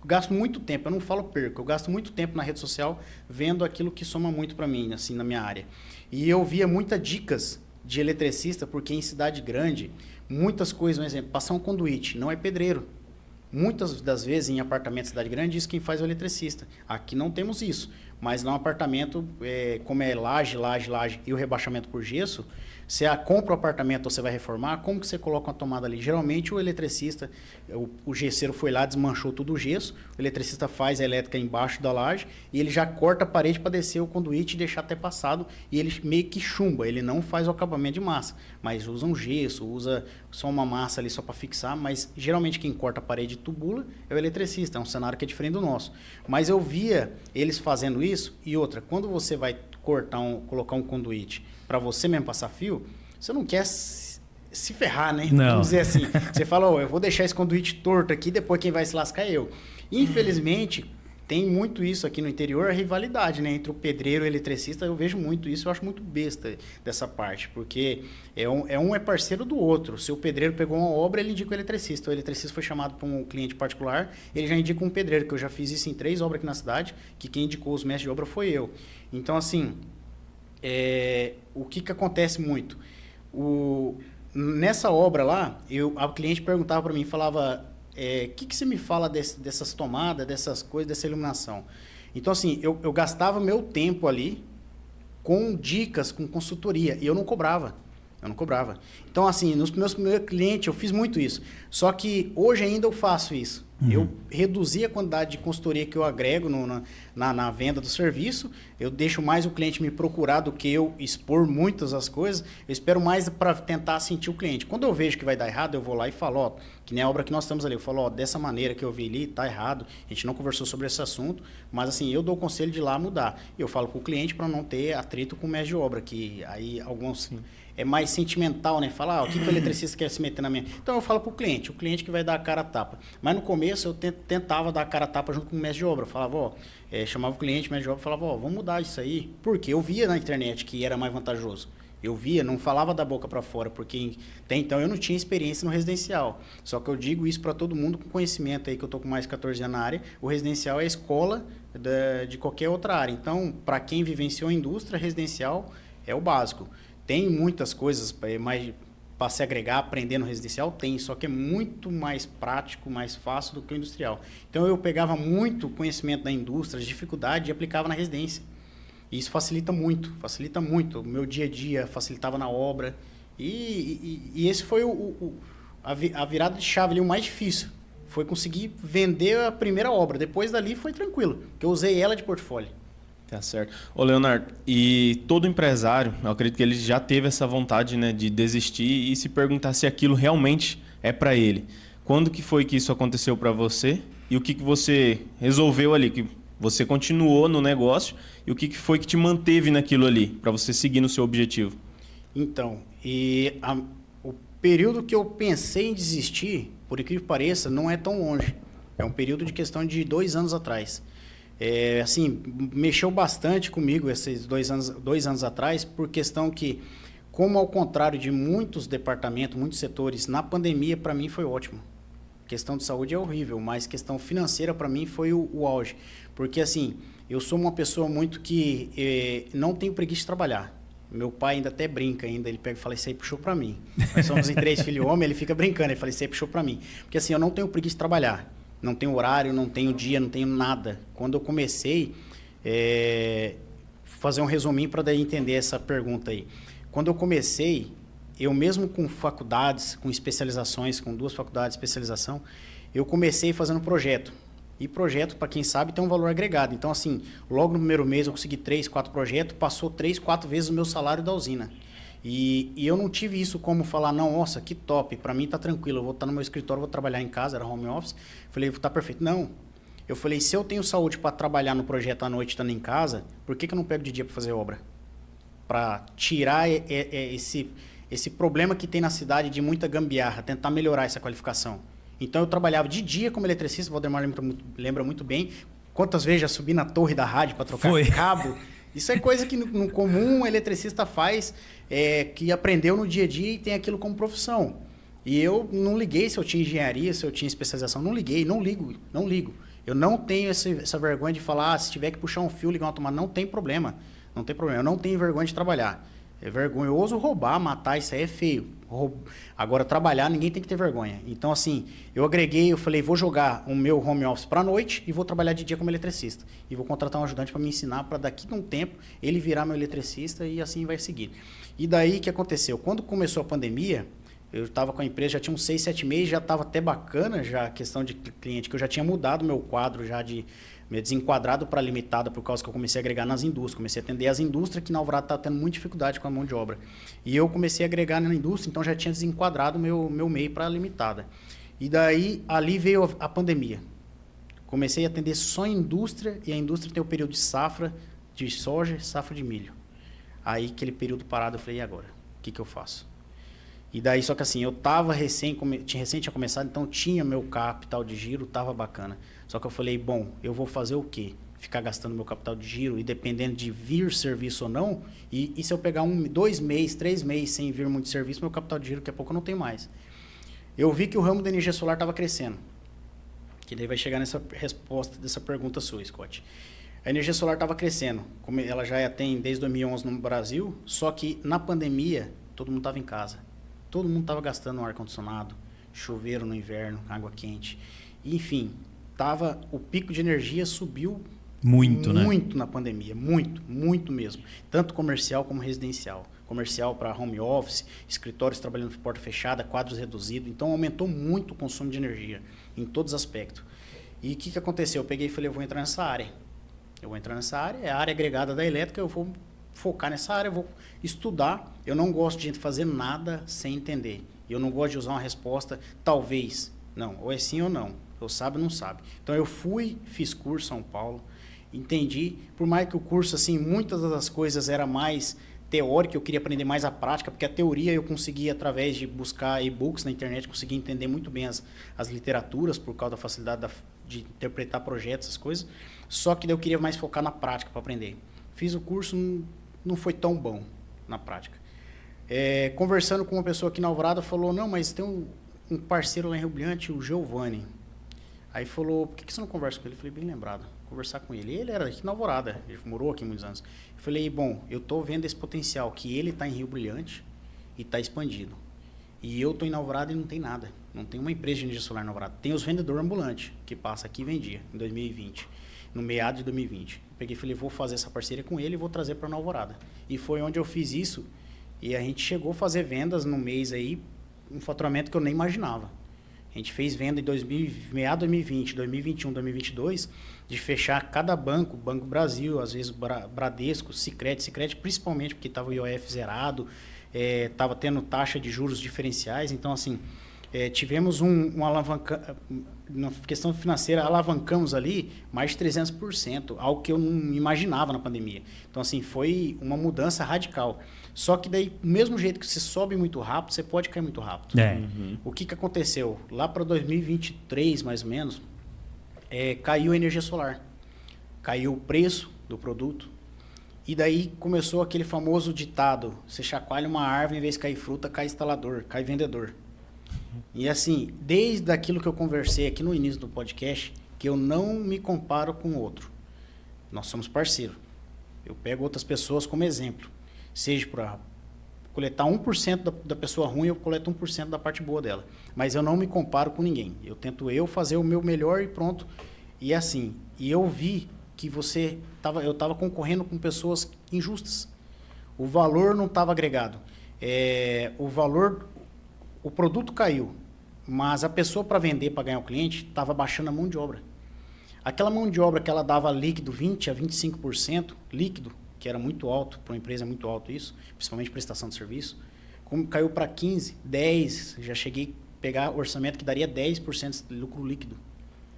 gasto muito tempo, eu não falo perco, eu gasto muito tempo na rede social vendo aquilo que soma muito para mim, assim, na minha área. E eu via muitas dicas de eletricista, porque em cidade grande, muitas coisas, um exemplo, passar um conduíte, não é pedreiro. Muitas das vezes em apartamento de cidade grande, isso quem faz é o eletricista. Aqui não temos isso, mas lá um apartamento, como é laje e o rebaixamento por gesso, você compra o apartamento ou você vai reformar, como que você coloca uma tomada ali? Geralmente o eletricista, o gesseiro foi lá, desmanchou tudo o gesso, o eletricista faz a elétrica embaixo da laje e ele já corta a parede para descer o conduíte e deixar até passado e ele meio que chumba, ele não faz o acabamento de massa, mas usa um gesso, usa só uma massa ali só para fixar, mas geralmente quem corta a parede e tubula é o eletricista, é um cenário que é diferente do nosso. Mas eu via eles fazendo isso e outra, quando você vai colocar um conduíte para você mesmo passar fio, você não quer se ferrar, né? Não. Vamos dizer assim. Você fala, eu vou deixar esse conduíte torto aqui, depois quem vai se lascar é eu. Infelizmente, tem muito isso aqui no interior, a rivalidade, né? Entre o pedreiro e o eletricista, eu vejo muito isso, eu acho muito besta dessa parte, porque um é parceiro do outro. Se o pedreiro pegou uma obra, ele indica o eletricista foi chamado para um cliente particular, ele já indica um pedreiro, que eu já fiz isso em 3 obras aqui na cidade, que quem indicou os mestres de obra foi eu. Então, assim, o que acontece muito? Nessa obra lá, a cliente perguntava para mim, falava, que você me fala dessas tomadas, dessas coisas, dessa iluminação? Então, assim, eu gastava meu tempo ali com dicas, com consultoria, e eu não cobrava. Então, assim, nos meus primeiros clientes, eu fiz muito isso. Só que hoje ainda eu faço isso. Eu reduzi a quantidade de consultoria que eu agrego na venda do serviço. Eu deixo mais o cliente me procurar do que eu expor muitas das coisas. Eu espero mais para tentar sentir o cliente. Quando eu vejo que vai dar errado, eu vou lá e falo, que nem a obra que nós estamos ali. Eu falo, dessa maneira que eu vi ali, tá errado. A gente não conversou sobre esse assunto, mas assim, eu dou o conselho de ir lá mudar. E eu falo para o cliente para não ter atrito com o mestre de obra, que aí alguns... Sim. É mais sentimental, né? Falar, o que o eletricista quer se meter na minha... Então, eu falo para o cliente que vai dar a cara a tapa. Mas no começo, eu tentava dar a cara a tapa junto com o mestre de obra. Eu falava, chamava o cliente, o mestre de obra, falava, vamos mudar isso aí. Porque eu via na internet que era mais vantajoso. Eu via, não falava da boca para fora, porque até então eu não tinha experiência no residencial. Só que eu digo isso para todo mundo com conhecimento aí, que eu estou com mais de 14 anos na área. O residencial é a escola de qualquer outra área. Então, para quem vivenciou a indústria, residencial é o básico. Tem muitas coisas para se agregar, aprender no residencial, tem, só que é muito mais prático, mais fácil do que o industrial. Então, eu pegava muito conhecimento da indústria, as dificuldades, e aplicava na residência. E isso facilita muito. O meu dia a dia facilitava na obra. E esse foi a virada de chave ali, o mais difícil. Foi conseguir vender a primeira obra. Depois dali foi tranquilo, porque eu usei ela de portfólio. Tá certo. Ô, Leonardo, e todo empresário, eu acredito que ele já teve essa vontade, né, de desistir e se perguntar se aquilo realmente é para ele. Quando que foi que isso aconteceu para você? E o que você resolveu ali? Que você continuou no negócio e o que foi que te manteve naquilo ali, para você seguir no seu objetivo? Então, o período que eu pensei em desistir, por incrível que pareça, não é tão longe. É um período de questão de 2 anos atrás. Assim, mexeu bastante comigo esses 2 anos atrás, por questão que, como ao contrário de muitos departamentos, muitos setores, na pandemia, para mim, foi ótimo. Questão de saúde é horrível, mas questão financeira, para mim, foi o auge. Porque, assim, eu sou uma pessoa muito que não tenho preguiça de trabalhar. Meu pai ainda até brinca, ele pega e fala, isso aí puxou para mim. Nós somos em 3 filhos homens, ele fica brincando, ele fala, isso aí puxou para mim. Porque, assim, eu não tenho preguiça de trabalhar. Não tenho horário, não tenho dia, não tenho nada. Quando eu comecei, fazer um resuminho para daí entender essa pergunta aí. Quando eu comecei, eu mesmo com faculdades, com especializações, com 2 faculdades de especialização, eu comecei fazendo projeto. E projeto, para quem sabe, tem um valor agregado. Então, assim, logo no primeiro mês eu consegui 3, 4 projetos, passou 3, 4 vezes o meu salário da usina. E eu não tive isso como falar, não, nossa, que top, para mim tá tranquilo, eu vou estar no meu escritório, vou trabalhar em casa, era home office. Falei, tá perfeito. Não. Eu falei, se eu tenho saúde para trabalhar no projeto à noite estando em casa, por que eu não pego de dia para fazer obra? Para tirar esse problema que tem na cidade de muita gambiarra, tentar melhorar essa qualificação. Então eu trabalhava de dia como eletricista, o Valdemar lembra muito bem. Quantas vezes já subi na torre da rádio para trocar cabo? Isso é coisa que no comum o eletricista faz, que aprendeu no dia a dia e tem aquilo como profissão. E eu não liguei se eu tinha engenharia, se eu tinha especialização, não liguei, não ligo. Eu não tenho essa vergonha de falar, se tiver que puxar um fio, ligar uma tomada, não tem problema. Não tem problema, eu não tenho vergonha de trabalhar. É vergonhoso roubar, matar, isso aí é feio. Agora, trabalhar, ninguém tem que ter vergonha. Então, assim, eu agreguei, eu falei, vou jogar o meu home office para a noite e vou trabalhar de dia como eletricista. E vou contratar um ajudante para me ensinar, para daqui a um tempo ele virar meu eletricista e assim vai seguir. E daí, o que aconteceu? Quando começou a pandemia, eu estava com a empresa, já tinha uns 6, 7 meses, já estava até bacana já a questão de cliente, que eu já tinha mudado meu quadro já de desenquadrado para limitada, por causa que eu comecei a agregar nas indústrias, comecei a atender as indústrias que na Alvorada está tendo muita dificuldade com a mão de obra. E eu comecei a agregar na indústria, então já tinha desenquadrado meu MEI para limitada. E daí, ali veio a pandemia. Comecei a atender só a indústria, e a indústria tem o período de safra de soja, safra de milho. Aí, aquele período parado, eu falei, e agora? O que eu faço? E daí, só que assim, eu tava recém tinha começado, então tinha meu capital de giro, tava bacana. Só que eu falei, bom, eu vou fazer o quê? Ficar gastando meu capital de giro e dependendo de vir serviço ou não, e se eu pegar 1, 2 meses, 3 meses sem vir muito serviço, meu capital de giro daqui a pouco eu não tenho mais. Eu vi que o ramo da energia solar estava crescendo. Que daí vai chegar nessa resposta dessa pergunta sua, Scott. A energia solar estava crescendo, como ela já tem desde 2011 no Brasil, só que na pandemia todo mundo estava em casa. Todo mundo estava gastando um ar-condicionado, chuveiro no inverno, água quente. Enfim, o pico de energia subiu muito na pandemia. Muito mesmo. Tanto comercial como residencial. Comercial para home office, escritórios trabalhando de porta fechada, quadros reduzidos. Então, aumentou muito o consumo de energia, em todos os aspectos. E o que aconteceu? Eu peguei e falei, eu vou entrar nessa área. É a área agregada da elétrica, eu vou focar nessa área, eu vou estudar. Eu não gosto de fazer nada sem entender. Eu não gosto de usar uma resposta, talvez. Não, ou é sim ou não. Ou sabe ou não sabe. Então eu fiz curso em São Paulo, entendi. Por mais que o curso, assim, muitas das coisas era mais teórica, eu queria aprender mais a prática, porque a teoria eu conseguia, através de buscar e-books na internet, conseguia entender muito bem as literaturas, por causa da facilidade de interpretar projetos, essas coisas. Só que daí eu queria mais focar na prática para aprender. Fiz o curso, não foi tão bom na prática. Conversando com uma pessoa aqui na Alvorada, falou, não, mas tem um parceiro lá em Rio Brilhante, o Giovanni. Aí falou, por que você não conversa com ele? Eu falei, bem lembrado, conversar com ele. Ele era aqui na Alvorada, ele morou aqui muitos anos. Eu falei, bom, eu estou vendo esse potencial, que ele está em Rio Brilhante e está expandido. E eu estou em Alvorada e não tem nada. Não tem uma empresa de energia solar na Alvorada. Tem os vendedores ambulantes, que passa aqui e vendia, em 2020, no meado de 2020. Eu peguei e falei, vou fazer essa parceria com ele e vou trazer para a Alvorada. E foi onde eu fiz isso, e a gente chegou a fazer vendas no mês aí, um faturamento que eu nem imaginava. A gente fez venda em meado de 2020, 2021, 2022, de fechar cada banco, Banco Brasil, às vezes Bradesco, Sicredi, principalmente porque estava o IOF zerado, estava tendo taxa de juros diferenciais. Então, assim, tivemos um alavanca, na questão financeira, alavancamos ali mais de 300%, algo que eu não imaginava na pandemia. Então, assim, foi uma mudança radical. Só que daí, do mesmo jeito que você sobe muito rápido, você pode cair muito rápido. O que aconteceu? Lá para 2023, mais ou menos, caiu a energia solar. Caiu o preço do produto. E daí começou aquele famoso ditado, você chacoalha uma árvore, em vez de cair fruta, cai instalador, cai vendedor. E assim, desde aquilo que eu conversei aqui no início do podcast, que eu não me comparo com o outro. Nós somos parceiros. Eu pego outras pessoas como exemplo. Seja para coletar 1% da pessoa ruim, eu coleto 1% da parte boa dela. Mas eu não me comparo com ninguém. Eu tento fazer o meu melhor e pronto. E assim, e eu vi que eu estava concorrendo com pessoas injustas. O valor não estava agregado. o valor, o produto caiu, mas a pessoa para vender, para ganhar o cliente, estava baixando a mão de obra. Aquela mão de obra que ela dava líquido 20% a 25%, líquido, que era muito alto, para uma empresa é muito alto isso, principalmente prestação de serviço, como caiu para 15%, 10%, já cheguei a pegar orçamento que daria 10% de lucro líquido.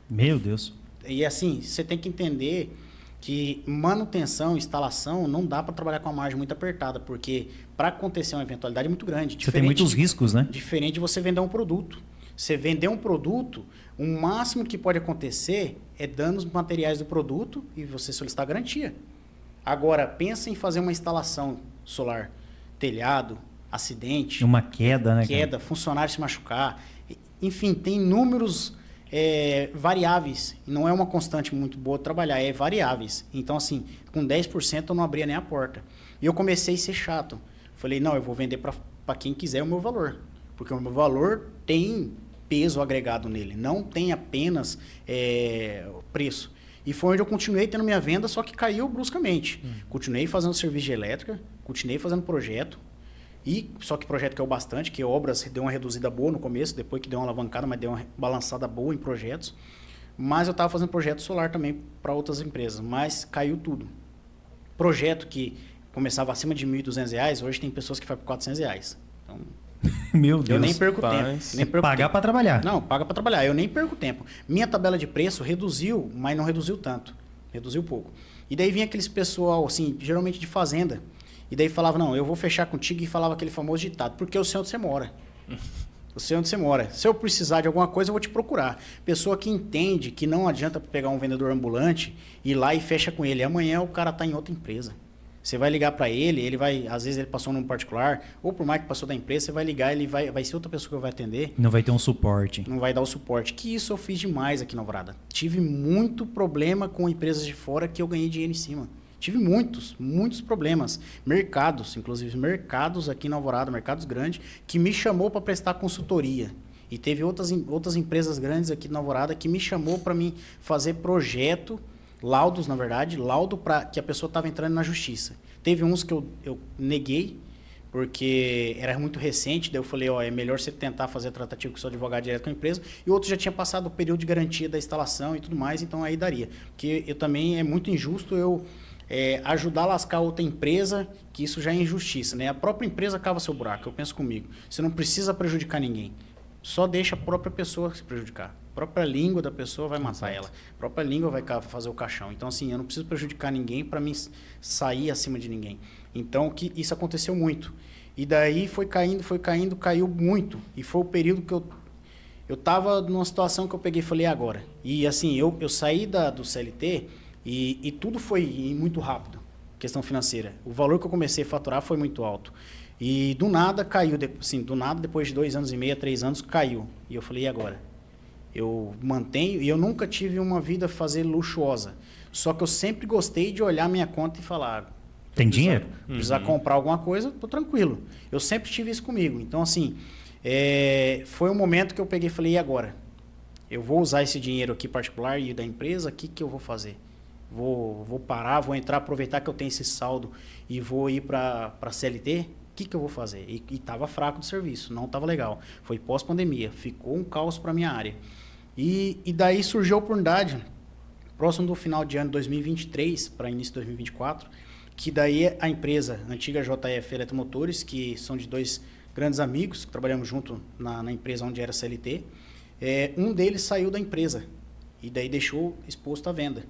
Meu Deus. E assim, você tem que entender que manutenção, instalação, não dá para trabalhar com a margem muito apertada, porque para acontecer uma eventualidade é muito grande. Você tem muitos riscos, né? Diferente de você vender um produto. Você vender um produto, o máximo que pode acontecer é danos materiais do produto e você solicitar garantia. Agora, pensa em fazer uma instalação solar, telhado, acidente. Uma queda, né? Queda, funcionário se machucar. Enfim, tem números variáveis. Não é uma constante muito boa de trabalhar, é variáveis. Então, assim, com 10% eu não abria nem a porta. E eu comecei a ser chato. Falei, não, eu vou vender para quem quiser o meu valor. Porque o meu valor tem peso agregado nele, não tem apenas preço. E foi onde eu continuei tendo minha venda, só que caiu bruscamente. Continuei fazendo serviço de elétrica, continuei fazendo projeto, só que projeto caiu bastante, que obras deu uma reduzida boa no começo, depois que deu uma alavancada, mas deu uma balançada boa em projetos. Mas eu estava fazendo projeto solar também para outras empresas, mas caiu tudo. Projeto que começava acima de R$ 1.200, hoje tem pessoas que fazem por R$ 400. Então, meu Deus. eu nem perco tempo. Pagar para trabalhar. Não, paga para trabalhar. Eu nem perco tempo. Minha tabela de preço reduziu, mas não reduziu tanto. Reduziu pouco. E daí vinha aqueles pessoal, assim, geralmente de fazenda. E daí falava, não, eu vou fechar contigo, e falava aquele famoso ditado, porque eu sei onde você mora. Eu sei onde você mora. Se eu precisar de alguma coisa, eu vou te procurar. Pessoa que entende que não adianta pegar um vendedor ambulante, ir lá e fecha com ele. Amanhã o cara está em outra empresa. Você vai ligar para ele vai, às vezes ele passou num particular, ou por mais que passou da empresa, você vai ligar, ele vai ser outra pessoa que vai atender. Não vai ter um suporte. Não vai dar o suporte. Que isso eu fiz demais aqui na Alvorada. Tive muito problema com empresas de fora que eu ganhei dinheiro em cima. Tive muitos problemas. Mercados, inclusive mercados aqui na Alvorada, mercados grandes, que me chamou para prestar consultoria. E teve outras empresas grandes aqui na Alvorada que me chamou para mim fazer projeto, laudos, na verdade, laudo para que a pessoa estava entrando na justiça. Teve uns que eu neguei, porque era muito recente, daí eu falei, é melhor você tentar fazer tratativo com o seu advogado direto com a empresa, e outros já tinha passado o período de garantia da instalação e tudo mais, então aí daria. Porque eu também, é muito injusto eu ajudar a lascar outra empresa, que isso já é injustiça, né? A própria empresa cava seu buraco, eu penso comigo. Você não precisa prejudicar ninguém. Só deixa a própria pessoa se prejudicar. A própria língua da pessoa vai matar ela. A própria língua vai fazer o caixão. Então, assim, eu não preciso prejudicar ninguém para mim sair acima de ninguém. Então, isso aconteceu muito. E daí foi caindo, caiu muito. E foi o período que eu estava numa situação que eu peguei e falei, agora. E assim, eu saí do CLT e tudo foi muito rápido, questão financeira. O valor que eu comecei a faturar foi muito alto. E do nada caiu, depois de 2 anos e meio, 3 anos, caiu. E eu falei, e agora? Eu mantenho, e eu nunca tive uma vida luxuosa. Só que eu sempre gostei de olhar minha conta e falar... Tem dinheiro? Precisar comprar alguma coisa, tô tranquilo. Eu sempre tive isso comigo. Então, assim, foi um momento que eu peguei e falei, e agora? Eu vou usar esse dinheiro aqui particular e da empresa, o que eu vou fazer? Vou parar, vou entrar, aproveitar que eu tenho esse saldo e vou ir para a CLT? O que eu vou fazer? E estava fraco de serviço, não estava legal. Foi pós-pandemia, ficou um caos para a minha área. E daí surgiu a oportunidade, próximo do final de ano 2023 para início de 2024, que daí a empresa, a antiga JF Eletromotores, que são de 2 grandes amigos, que trabalhamos junto na empresa onde era CLT, um deles saiu da empresa e daí deixou exposto à venda.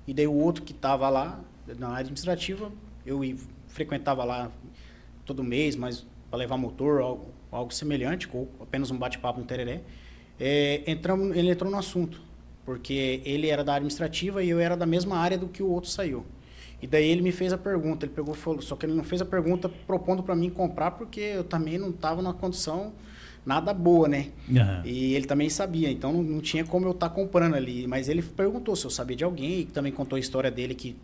E daí o outro que estava lá, na área administrativa, eu frequentava lá todo mês, mas para levar motor, algo semelhante, ou apenas um bate-papo no tereré, ele entrou no assunto, porque ele era da área administrativa e eu era da mesma área do que o outro saiu. E daí ele me fez a pergunta, ele pegou e falou, só que ele não fez a pergunta propondo para mim comprar, porque eu também não estava numa condição nada boa, né? Uhum. E ele também sabia, então não tinha como eu estar comprando ali. Mas ele perguntou se eu sabia de alguém, e também contou a história dele que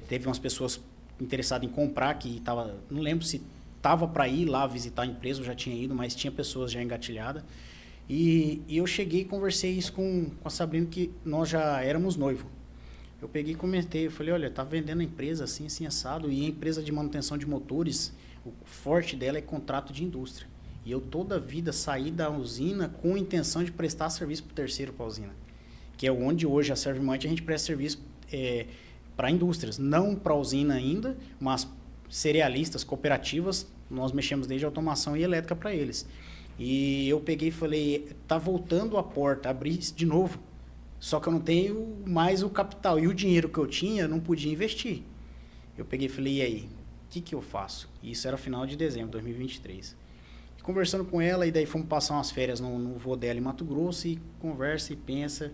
teve umas pessoas interessadas em comprar, que estava, não lembro se estava para ir lá visitar a empresa, eu já tinha ido, mas tinha pessoas já engatilhadas. E eu cheguei e conversei isso com a Sabrina, que nós já éramos noivos. Eu peguei e comentei, eu falei, olha, tá vendendo a empresa assim, assim, assado, e a empresa de manutenção de motores, O forte dela é contrato de indústria. E eu toda a vida saí da usina com a intenção de prestar serviço para o terceiro para a usina. Que é onde hoje a Servimante a gente presta serviço para indústrias. Não para a usina ainda, mas cerealistas, cooperativas, nós mexemos desde automação e elétrica para eles. E eu peguei e falei, tá voltando a porta, abri de novo. Só que eu não tenho mais o capital. E o dinheiro que eu tinha, eu não podia investir. Eu peguei e falei, e aí? O que eu faço? E isso era final de dezembro de 2023. E conversando com ela, e daí fomos passar umas férias no vô dela em Mato Grosso, e conversa e pensa.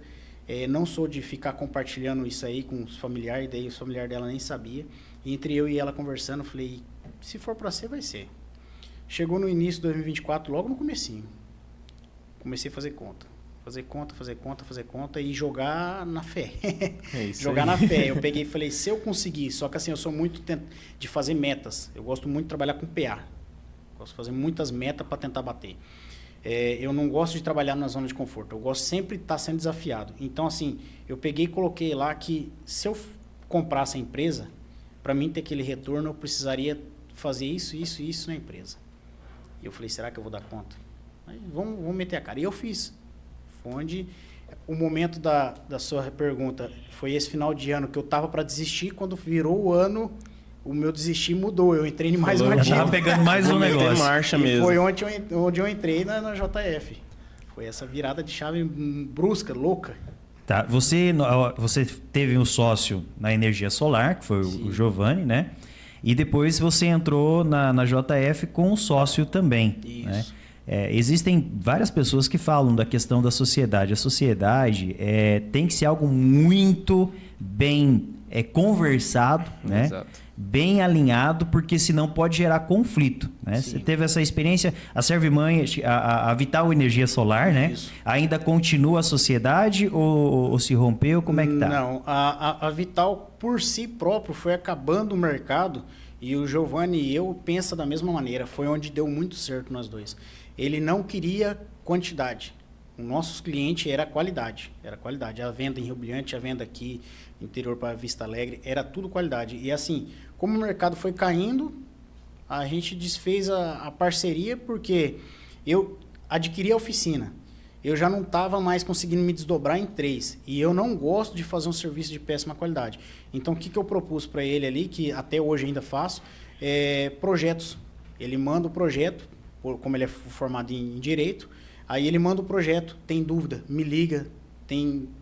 Não sou de ficar compartilhando isso aí com os familiares, daí os familiares dela nem sabia. E entre eu e ela conversando, eu falei, se for para ser, vai ser. Chegou no início de 2024, logo no comecinho. Comecei a fazer conta. Fazer conta e jogar na fé. Jogar na fé. Eu peguei e falei, se eu conseguir, só que assim, eu sou muito de fazer metas. Eu gosto muito de trabalhar com PA. Gosto de fazer muitas metas para tentar bater. Eu não gosto de trabalhar na zona de conforto. Eu gosto sempre de estar sendo desafiado. Então, assim, eu peguei e coloquei lá que se eu comprasse a empresa, para mim ter aquele retorno, eu precisaria fazer isso na empresa. E eu falei, será que eu vou dar conta? Aí, vamos meter a cara. E eu fiz. Foi onde o momento da sua pergunta foi esse final de ano que eu estava para desistir. Quando virou o ano, o meu desistir mudou. Eu entrei em mais uma dívida. Tava pegando mais um negócio. Marcha e mesmo. foi onde eu entrei na JF. Foi essa virada de chave brusca, louca. Tá. Você teve um sócio na energia solar, que foi o Giovanni, né? E depois você entrou na JF com um sócio também. Isso. Né? Existem várias pessoas que falam da questão da sociedade. A sociedade tem que ser algo muito bem conversado, né? Exato. Bem alinhado, porque senão pode gerar conflito. Né? Você teve essa experiência, a Servimãe, a Vital Energia Solar, né? Isso. Ainda continua a sociedade ou se rompeu? Como é que tá? Não, a Vital por si próprio foi acabando o mercado e o Giovanni e eu pensa da mesma maneira. Foi onde deu muito certo nós dois. Ele não queria quantidade. O nosso cliente era qualidade. Era qualidade. A venda em Rio Brilhante, a venda aqui interior para Vista Alegre, era tudo qualidade. E assim, como o mercado foi caindo, a gente desfez a parceria porque eu adquiri a oficina. Eu já não estava mais conseguindo me desdobrar em 3. E eu não gosto de fazer um serviço de péssima qualidade. Então, o que eu propus para ele ali, que até hoje ainda faço, projetos. Ele manda o projeto, como ele é formado em direito, aí ele manda o projeto, tem dúvida, me liga,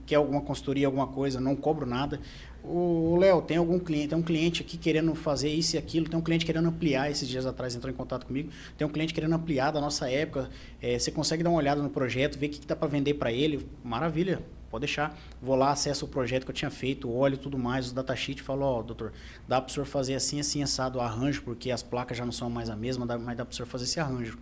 quer alguma consultoria, alguma coisa, não cobro nada. O Léo, tem um cliente aqui querendo fazer isso e aquilo, tem um cliente querendo ampliar, esses dias atrás entrou em contato comigo, tem um cliente querendo ampliar da nossa época, você consegue dar uma olhada no projeto, ver o que dá para vender para ele, maravilha, pode deixar. Vou lá, acesso o projeto que eu tinha feito, olho tudo mais, os datasheet, falo, doutor, dá para o senhor fazer assim, assado o arranjo, porque as placas já não são mais a mesma, mas dá para o senhor fazer esse arranjo.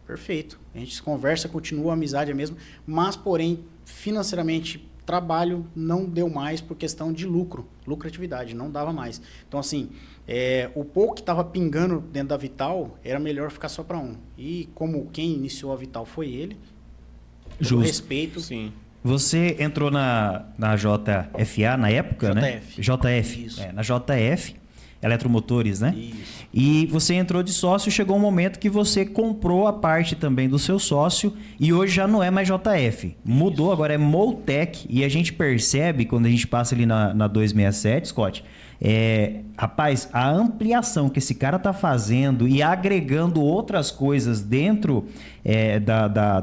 Perfeito. A gente conversa, continua, a amizade é a mesma, mas, porém, financeiramente, trabalho não deu mais por questão de lucratividade, não dava mais. Então, assim, o pouco que estava pingando dentro da Vital, era melhor ficar só para um. E como quem iniciou a Vital foi ele, Justo. Respeito. Sim. Você entrou na JFA na época, né? JF. Isso. Na JF, Eletromotores, né? Isso. E você entrou de sócio, chegou um momento que você comprou a parte também do seu sócio e hoje já não é mais JF. Mudou, agora é Moltec e a gente percebe, quando a gente passa ali na 267, Scott, rapaz, a ampliação que esse cara tá fazendo e agregando outras coisas dentro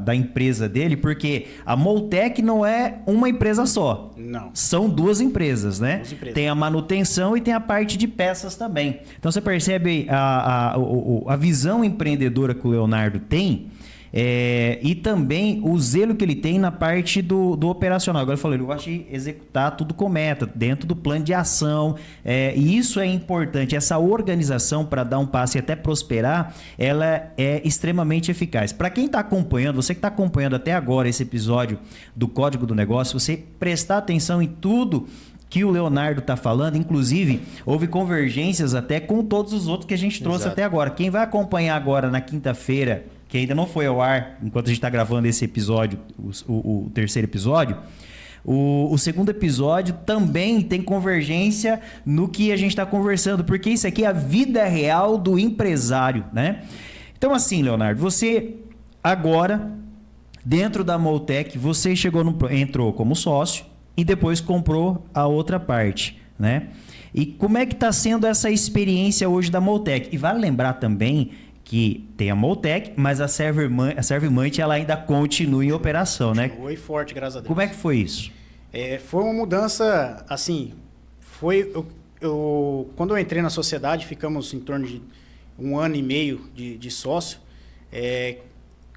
da empresa dele, porque a Moltec não é uma empresa só. Não. São duas empresas, né? Duas empresas. Tem a manutenção e tem a parte de peças também. Então você percebe a visão empreendedora que o Leonardo tem. E também o zelo que ele tem na parte do operacional. Agora eu falei, ele gosta de executar tudo com meta, dentro do plano de ação. E isso é importante. Essa organização para dar um passo e até prosperar, ela é extremamente eficaz. Para quem está acompanhando, você que está acompanhando até agora esse episódio do Código do Negócio, você prestar atenção em tudo que o Leonardo está falando, inclusive houve convergências até com todos os outros que a gente trouxe até agora. Quem vai acompanhar agora na quinta-feira, que ainda não foi ao ar, enquanto a gente está gravando esse episódio, o terceiro episódio, O segundo episódio também tem convergência no que a gente está conversando, porque isso aqui é a vida real do empresário, né? Então assim, Leonardo, você agora, dentro da Moltec, você entrou como sócio e depois comprou a outra parte, né? E como é que está sendo essa experiência hoje da Moltec? E vale lembrar também que tem a Moltec, mas a Servimante ela ainda continua em operação, né? Foi forte, graças a Deus. Como é que foi isso? Foi uma mudança, assim, quando eu entrei na sociedade, ficamos em torno de 1 ano e meio de sócio.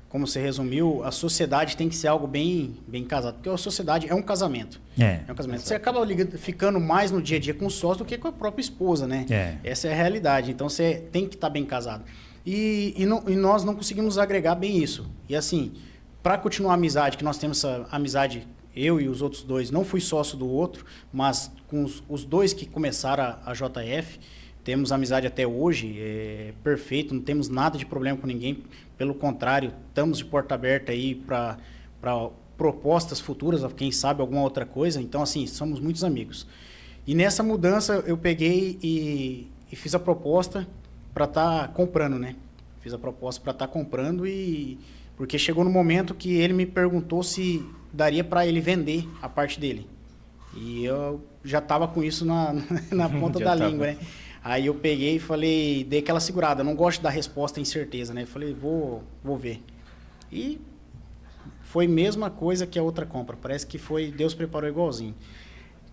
Como você resumiu, a sociedade tem que ser algo bem casado, porque a sociedade é um casamento. É um casamento. Você acaba ficando mais no dia a dia com o sócio do que com a própria esposa, né? Essa é a realidade. Então, você tem que estar bem casado. E nós não conseguimos agregar bem isso. E assim, para continuar a amizade, que nós temos essa amizade, eu e os outros dois, não fui sócio do outro, mas com os dois que começaram a JF, temos amizade até hoje, perfeito, não temos nada de problema com ninguém, pelo contrário, estamos de porta aberta aí para propostas futuras, quem sabe alguma outra coisa, então assim, somos muitos amigos. E nessa mudança eu peguei e fiz a proposta para estar comprando, né? Fiz a proposta para estar comprando porque chegou no momento que ele me perguntou se daria para ele vender a parte dele. E eu já estava com isso na ponta da língua, né? Aí eu peguei e falei, dei aquela segurada, não gosto de dar resposta em certeza, né? Falei, vou ver. E foi a mesma coisa que a outra compra, parece que Deus preparou igualzinho.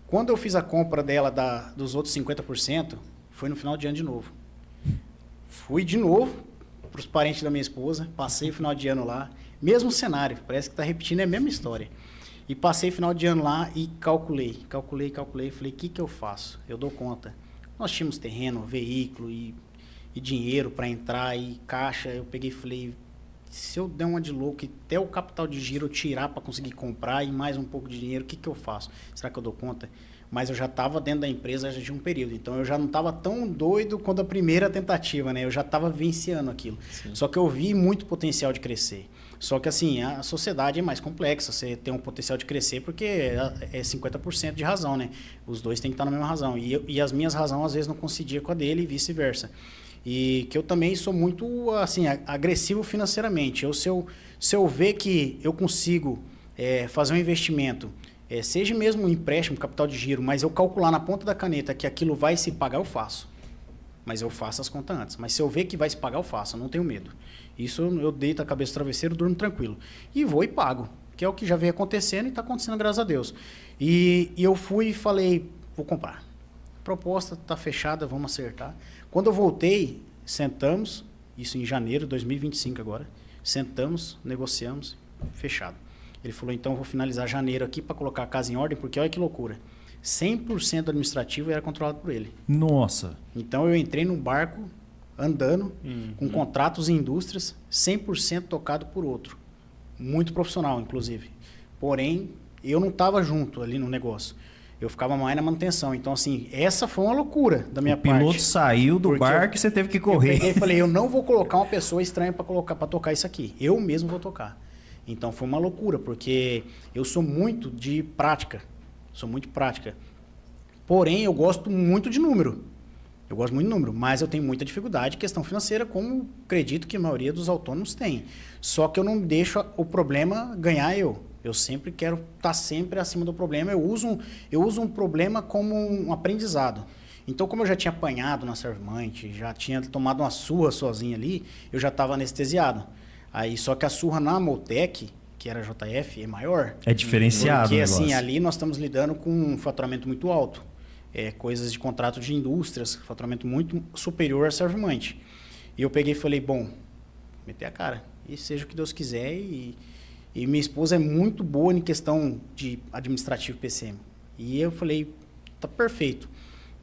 Quando eu fiz a compra dela dos outros 50%, foi no final de ano de novo. Fui de novo para os parentes da minha esposa, passei o final de ano lá, mesmo cenário, parece que está repetindo a mesma história. E passei o final de ano lá e calculei, falei, o que eu faço? Eu dou conta. Nós tínhamos terreno, veículo e dinheiro para entrar e caixa, eu peguei e falei, se eu der uma de louco e até o capital de giro eu tirar para conseguir comprar e mais um pouco de dinheiro, o que eu faço? Será que eu dou conta? Mas eu já estava dentro da empresa já de um período, então eu já não estava tão doido quanto a primeira tentativa, né? Eu já estava vivenciando aquilo. Sim. Só que eu vi muito potencial de crescer. Só que assim, a sociedade é mais complexa, você tem um potencial de crescer porque é 50% de razão, né? Os dois têm que estar na mesma razão. E as minhas razões às vezes não coincidiam com a dele e vice-versa. E que eu também sou muito assim, agressivo financeiramente. Se eu ver que eu consigo fazer um investimento, seja mesmo um empréstimo, capital de giro, mas eu calcular na ponta da caneta que aquilo vai se pagar, eu faço. Mas eu faço as contas antes. Mas se eu ver que vai se pagar, eu faço, eu não tenho medo. Isso eu deito a cabeça no travesseiro, durmo tranquilo. E vou e pago, que é o que já vem acontecendo e está acontecendo, graças a Deus. E eu fui e falei, vou comprar. Proposta está fechada, vamos acertar. Quando eu voltei, sentamos, isso em janeiro de 2025 agora, sentamos, negociamos, fechado. Ele falou, então eu vou finalizar janeiro aqui para colocar a casa em ordem, porque olha que loucura. 100% administrativo era controlado por ele. Nossa! Então eu entrei num barco, andando, com contratos em indústrias, 100% tocado por outro. Muito profissional, inclusive. Porém, eu não estava junto ali no negócio. Eu ficava mais na manutenção. Então, assim, essa foi uma loucura da minha parte. O piloto saiu do barco e você teve que correr. Eu peguei e falei, eu não vou colocar uma pessoa estranha para tocar isso aqui. Eu mesmo vou tocar. Então, foi uma loucura, porque eu sou muito de prática. Sou muito prática. Porém, eu gosto muito de número. Mas eu tenho muita dificuldade em questão financeira, como acredito que a maioria dos autônomos tem. Só que eu não deixo o problema ganhar eu. Eu sempre quero estar sempre acima do problema. Eu uso um problema como um aprendizado. Então, como eu já tinha apanhado na Servimante, já tinha tomado uma surra sozinho ali, eu já estava anestesiado. Aí, só que a surra na Moltec, que era JF, é maior. É diferenciado. Porque assim, ali nós estamos lidando com um faturamento muito alto. Coisas de contrato de indústrias, faturamento muito superior à Servimante. E eu peguei e falei, bom, meter a cara. E seja o que Deus quiser. E minha esposa é muito boa em questão de administrativo PCM. E eu falei, tá perfeito.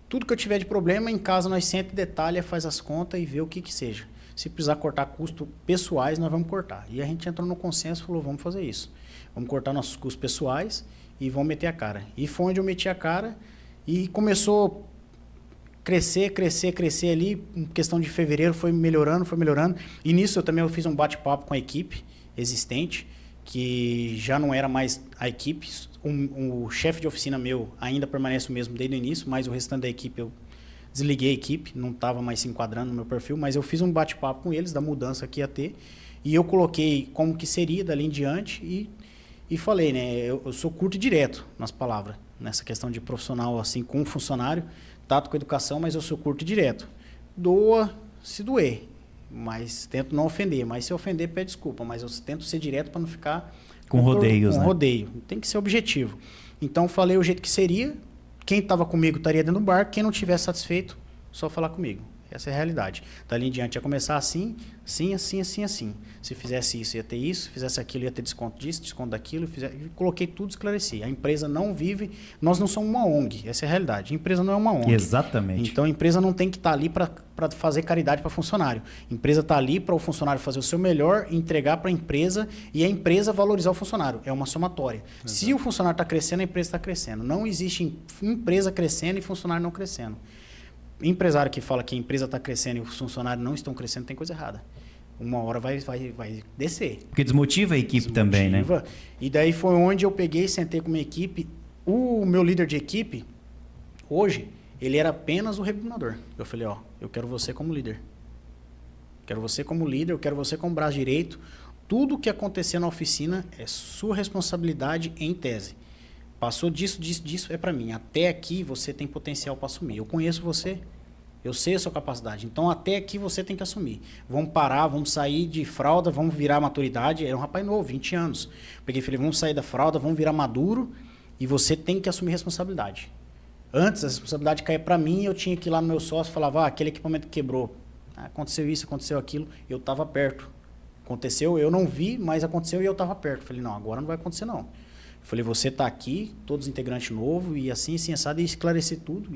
Tudo que eu tiver de problema, em casa nós senta e detalha, faz as contas e vê o que seja. Se precisar cortar custos pessoais, nós vamos cortar. E a gente entrou no consenso e falou, vamos fazer isso. Vamos cortar nossos custos pessoais e vamos meter a cara. E foi onde eu meti a cara e começou a crescer ali. Em questão de fevereiro foi melhorando. E nisso eu também fiz um bate-papo com a equipe existente. que já não era mais a equipe. O chefe de oficina meu ainda permanece o mesmo desde o início, mas o restante da equipe eu desliguei a equipe, não estava mais se enquadrando no meu perfil, mas eu fiz um bate-papo com eles da mudança que ia ter e eu coloquei como que seria dali em diante e falei, né, eu sou curto e direto nas palavras, nessa questão de profissional assim com um funcionário, tato com educação, mas eu sou curto e direto. Doa se doer, mas tento não ofender, mas se ofender pede desculpa, mas eu tento ser direto para não ficar com rodeios, com né? rodeio, tem que ser objetivo. Então falei o jeito que seria. Quem estava comigo estaria dentro do barco, quem não estivesse satisfeito, só falar comigo. Essa é a realidade. Dali em diante ia começar assim. Se fizesse isso, ia ter isso. Se fizesse aquilo, ia ter desconto disso, desconto daquilo. Coloquei tudo, esclareci. A empresa não vive... Nós não somos uma ONG, essa é a realidade. A empresa não é uma ONG. Exatamente. Então a empresa não tem que estar ali para fazer caridade para funcionário. A empresa está ali para o funcionário fazer o seu melhor, entregar para a empresa e a empresa valorizar o funcionário. É uma somatória. Exato. Se o funcionário está crescendo, a empresa está crescendo. Não existe empresa crescendo e funcionário não crescendo. Empresário que fala que a empresa está crescendo e os funcionários não estão crescendo, tem coisa errada. Uma hora vai descer. Porque desmotiva a equipe também, né? E daí foi onde eu peguei, sentei com a minha equipe. O meu líder de equipe, hoje, ele era apenas o recrutador. Eu falei, ó, eu quero você como líder. Quero você como líder, eu quero você como braço direito. Tudo que acontecer na oficina é sua responsabilidade em tese. Passou disso é para mim. Até aqui você tem potencial para assumir. Eu conheço você, eu sei a sua capacidade. Então até aqui você tem que assumir. Vamos parar, vamos sair de fralda, vamos virar maturidade. Era um rapaz novo, 20 anos. Peguei e falei, vamos sair da fralda, vamos virar maduro e você tem que assumir responsabilidade. Antes a responsabilidade caía para mim, eu tinha que ir lá no meu sócio e falava, aquele equipamento quebrou. Aconteceu isso, aconteceu aquilo. Eu estava perto. Aconteceu, eu não vi, mas aconteceu e eu estava perto. Falei, não, agora não vai acontecer não. Falei, você está aqui, todos integrantes novos, e assim, assado, e esclarecer tudo.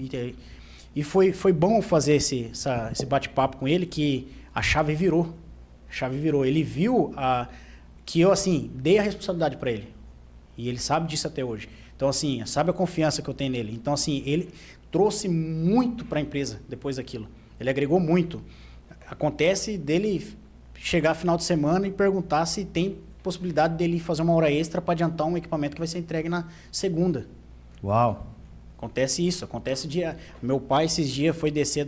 E foi bom fazer esse bate-papo com ele, que a chave virou. Ele viu que eu, assim, dei a responsabilidade para ele. E ele sabe disso até hoje. Então, assim, sabe a confiança que eu tenho nele. Então, assim, ele trouxe muito para a empresa depois daquilo. Ele agregou muito. Acontece dele chegar final de semana e perguntar se tem possibilidade dele fazer uma hora extra para adiantar um equipamento que vai ser entregue na segunda. Uau! Acontece isso, acontece dia... Meu pai esses dias foi descer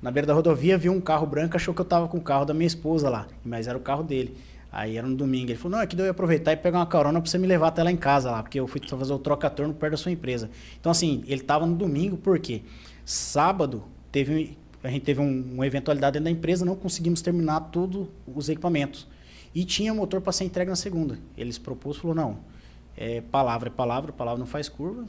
na beira da rodovia, viu um carro branco, achou que eu estava com o carro da minha esposa lá, mas era o carro dele. Aí era no domingo, ele falou, não, é que eu ia aproveitar e pegar uma carona para você me levar até lá em casa, lá, porque eu fui fazer o troca-turno perto da sua empresa. Então assim, ele estava no domingo, por quê? Sábado a gente teve uma eventualidade dentro da empresa, não conseguimos terminar todos os equipamentos. E tinha motor para ser entregue na segunda. Eles propôs, falou, não, palavra, palavra não faz curva.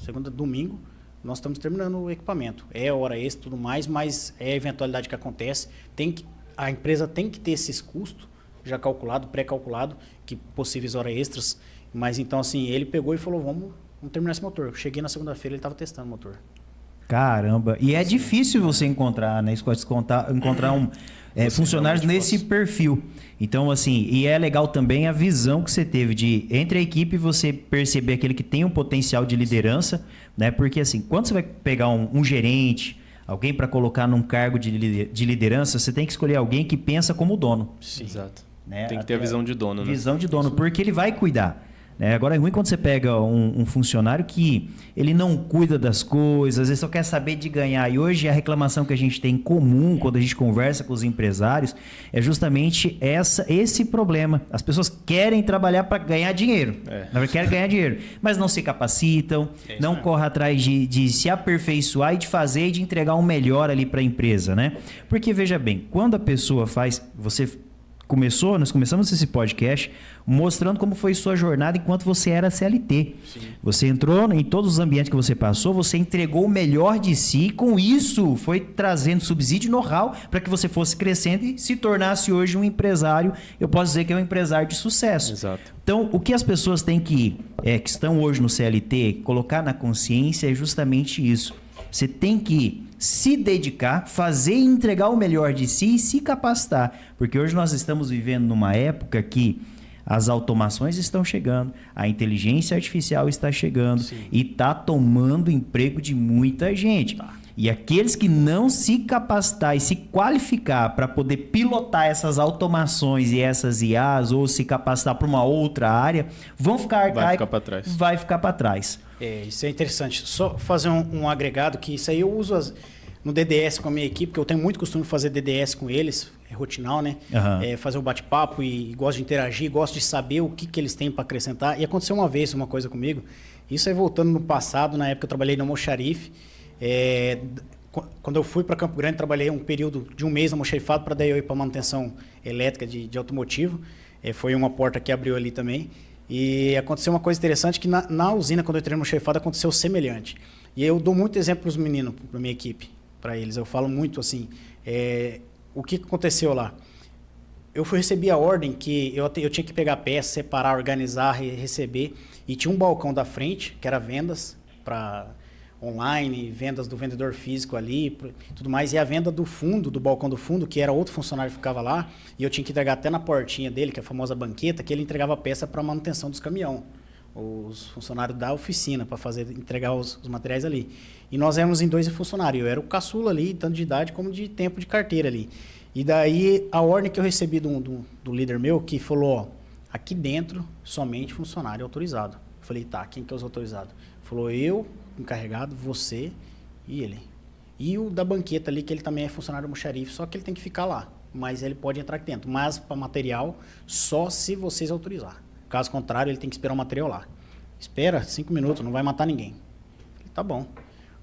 Segunda, domingo, nós estamos terminando o equipamento. É hora extra e tudo mais, mas é a eventualidade que acontece. A empresa tem que ter esses custos já calculado, pré-calculado, que possíveis horas extras. Mas então, assim, ele pegou e falou, vamos terminar esse motor. Eu cheguei na segunda-feira, ele estava testando o motor. Caramba, e é difícil você encontrar, né? Encontrar funcionários nesse perfil. Então, assim, e é legal também a visão que você teve de, entre a equipe, você perceber aquele que tem um potencial de liderança, né? Porque, assim, quando você vai pegar um gerente, alguém para colocar num cargo de liderança, você tem que escolher alguém que pensa como dono. Sim. Exato. Né? Tem que ter a visão de dono, né? Visão de dono, porque ele vai cuidar. Agora é ruim quando você pega um funcionário que ele não cuida das coisas, às vezes só quer saber de ganhar. E hoje a reclamação que a gente tem em comum quando a gente conversa com os empresários é justamente esse problema. As pessoas querem trabalhar para ganhar dinheiro, querem ganhar dinheiro, mas não se capacitam, não correm atrás de se aperfeiçoar e de fazer e de entregar um melhor ali para a empresa, né? Porque veja bem, quando a pessoa faz, nós começamos esse podcast mostrando como foi sua jornada enquanto você era CLT. Sim. Você entrou em todos os ambientes que você passou, você entregou o melhor de si, e com isso foi trazendo subsídio e know-how para que você fosse crescendo e se tornasse hoje um empresário, eu posso dizer que é um empresário de sucesso. Exato. Então, o que as pessoas têm que estão hoje no CLT, colocar na consciência é justamente isso. Você tem que se dedicar, fazer e entregar o melhor de si e se capacitar. Porque hoje nós estamos vivendo numa época que as automações estão chegando, a inteligência artificial está chegando. Sim. E está tomando emprego de muita gente. Tá. E aqueles que não se capacitar e se qualificar para poder pilotar essas automações e essas IAs ou se capacitar para uma outra área, vão ficar arcaicos. Vai ficar para trás. Vai ficar para trás. Isso é interessante. Só fazer um agregado, que isso aí eu uso no DDS com a minha equipe, que eu tenho muito costume de fazer DDS com eles, é rotinal, né? Fazer um bate-papo e gosto de interagir, gosto de saber o que eles têm para acrescentar. E aconteceu uma vez uma coisa comigo, isso aí voltando no passado, na época eu trabalhei no Almoxarife. Quando eu fui para Campo Grande, trabalhei um período de um mês no almoxarifado para daí eu ir para manutenção elétrica de automotivo. Foi uma porta que abriu ali também. E aconteceu uma coisa interessante que na usina, quando eu entrei no almoxarifado, aconteceu semelhante. E eu dou muito exemplo para os meninos, para minha equipe, para eles. Eu falo muito assim, o que aconteceu lá? Eu recebi a ordem que eu tinha que pegar a peça, separar, organizar, receber. E tinha um balcão da frente, que era vendas para online, vendas do vendedor físico ali, tudo mais. E a venda do fundo, do balcão do fundo, que era outro funcionário que ficava lá. E eu tinha que entregar até na portinha dele, que é a famosa banqueta, que ele entregava a peça para manutenção dos caminhões. Os funcionários da oficina, para entregar os materiais ali. E nós éramos em 2 funcionários. Eu era o caçula ali, tanto de idade como de tempo de carteira ali. E daí, a ordem que eu recebi do líder meu, que falou, ó, aqui dentro, somente funcionário autorizado. Eu falei, tá, quem que é os autorizados? Falou, eu, encarregado, você e ele. E o da banqueta ali, que ele também é funcionário do almoxarife, só que ele tem que ficar lá. Mas ele pode entrar aqui dentro. Mas, para material, só se vocês autorizar. Caso contrário, ele tem que esperar o material lá. Espera 5 minutos, não vai matar ninguém. Falei, tá bom.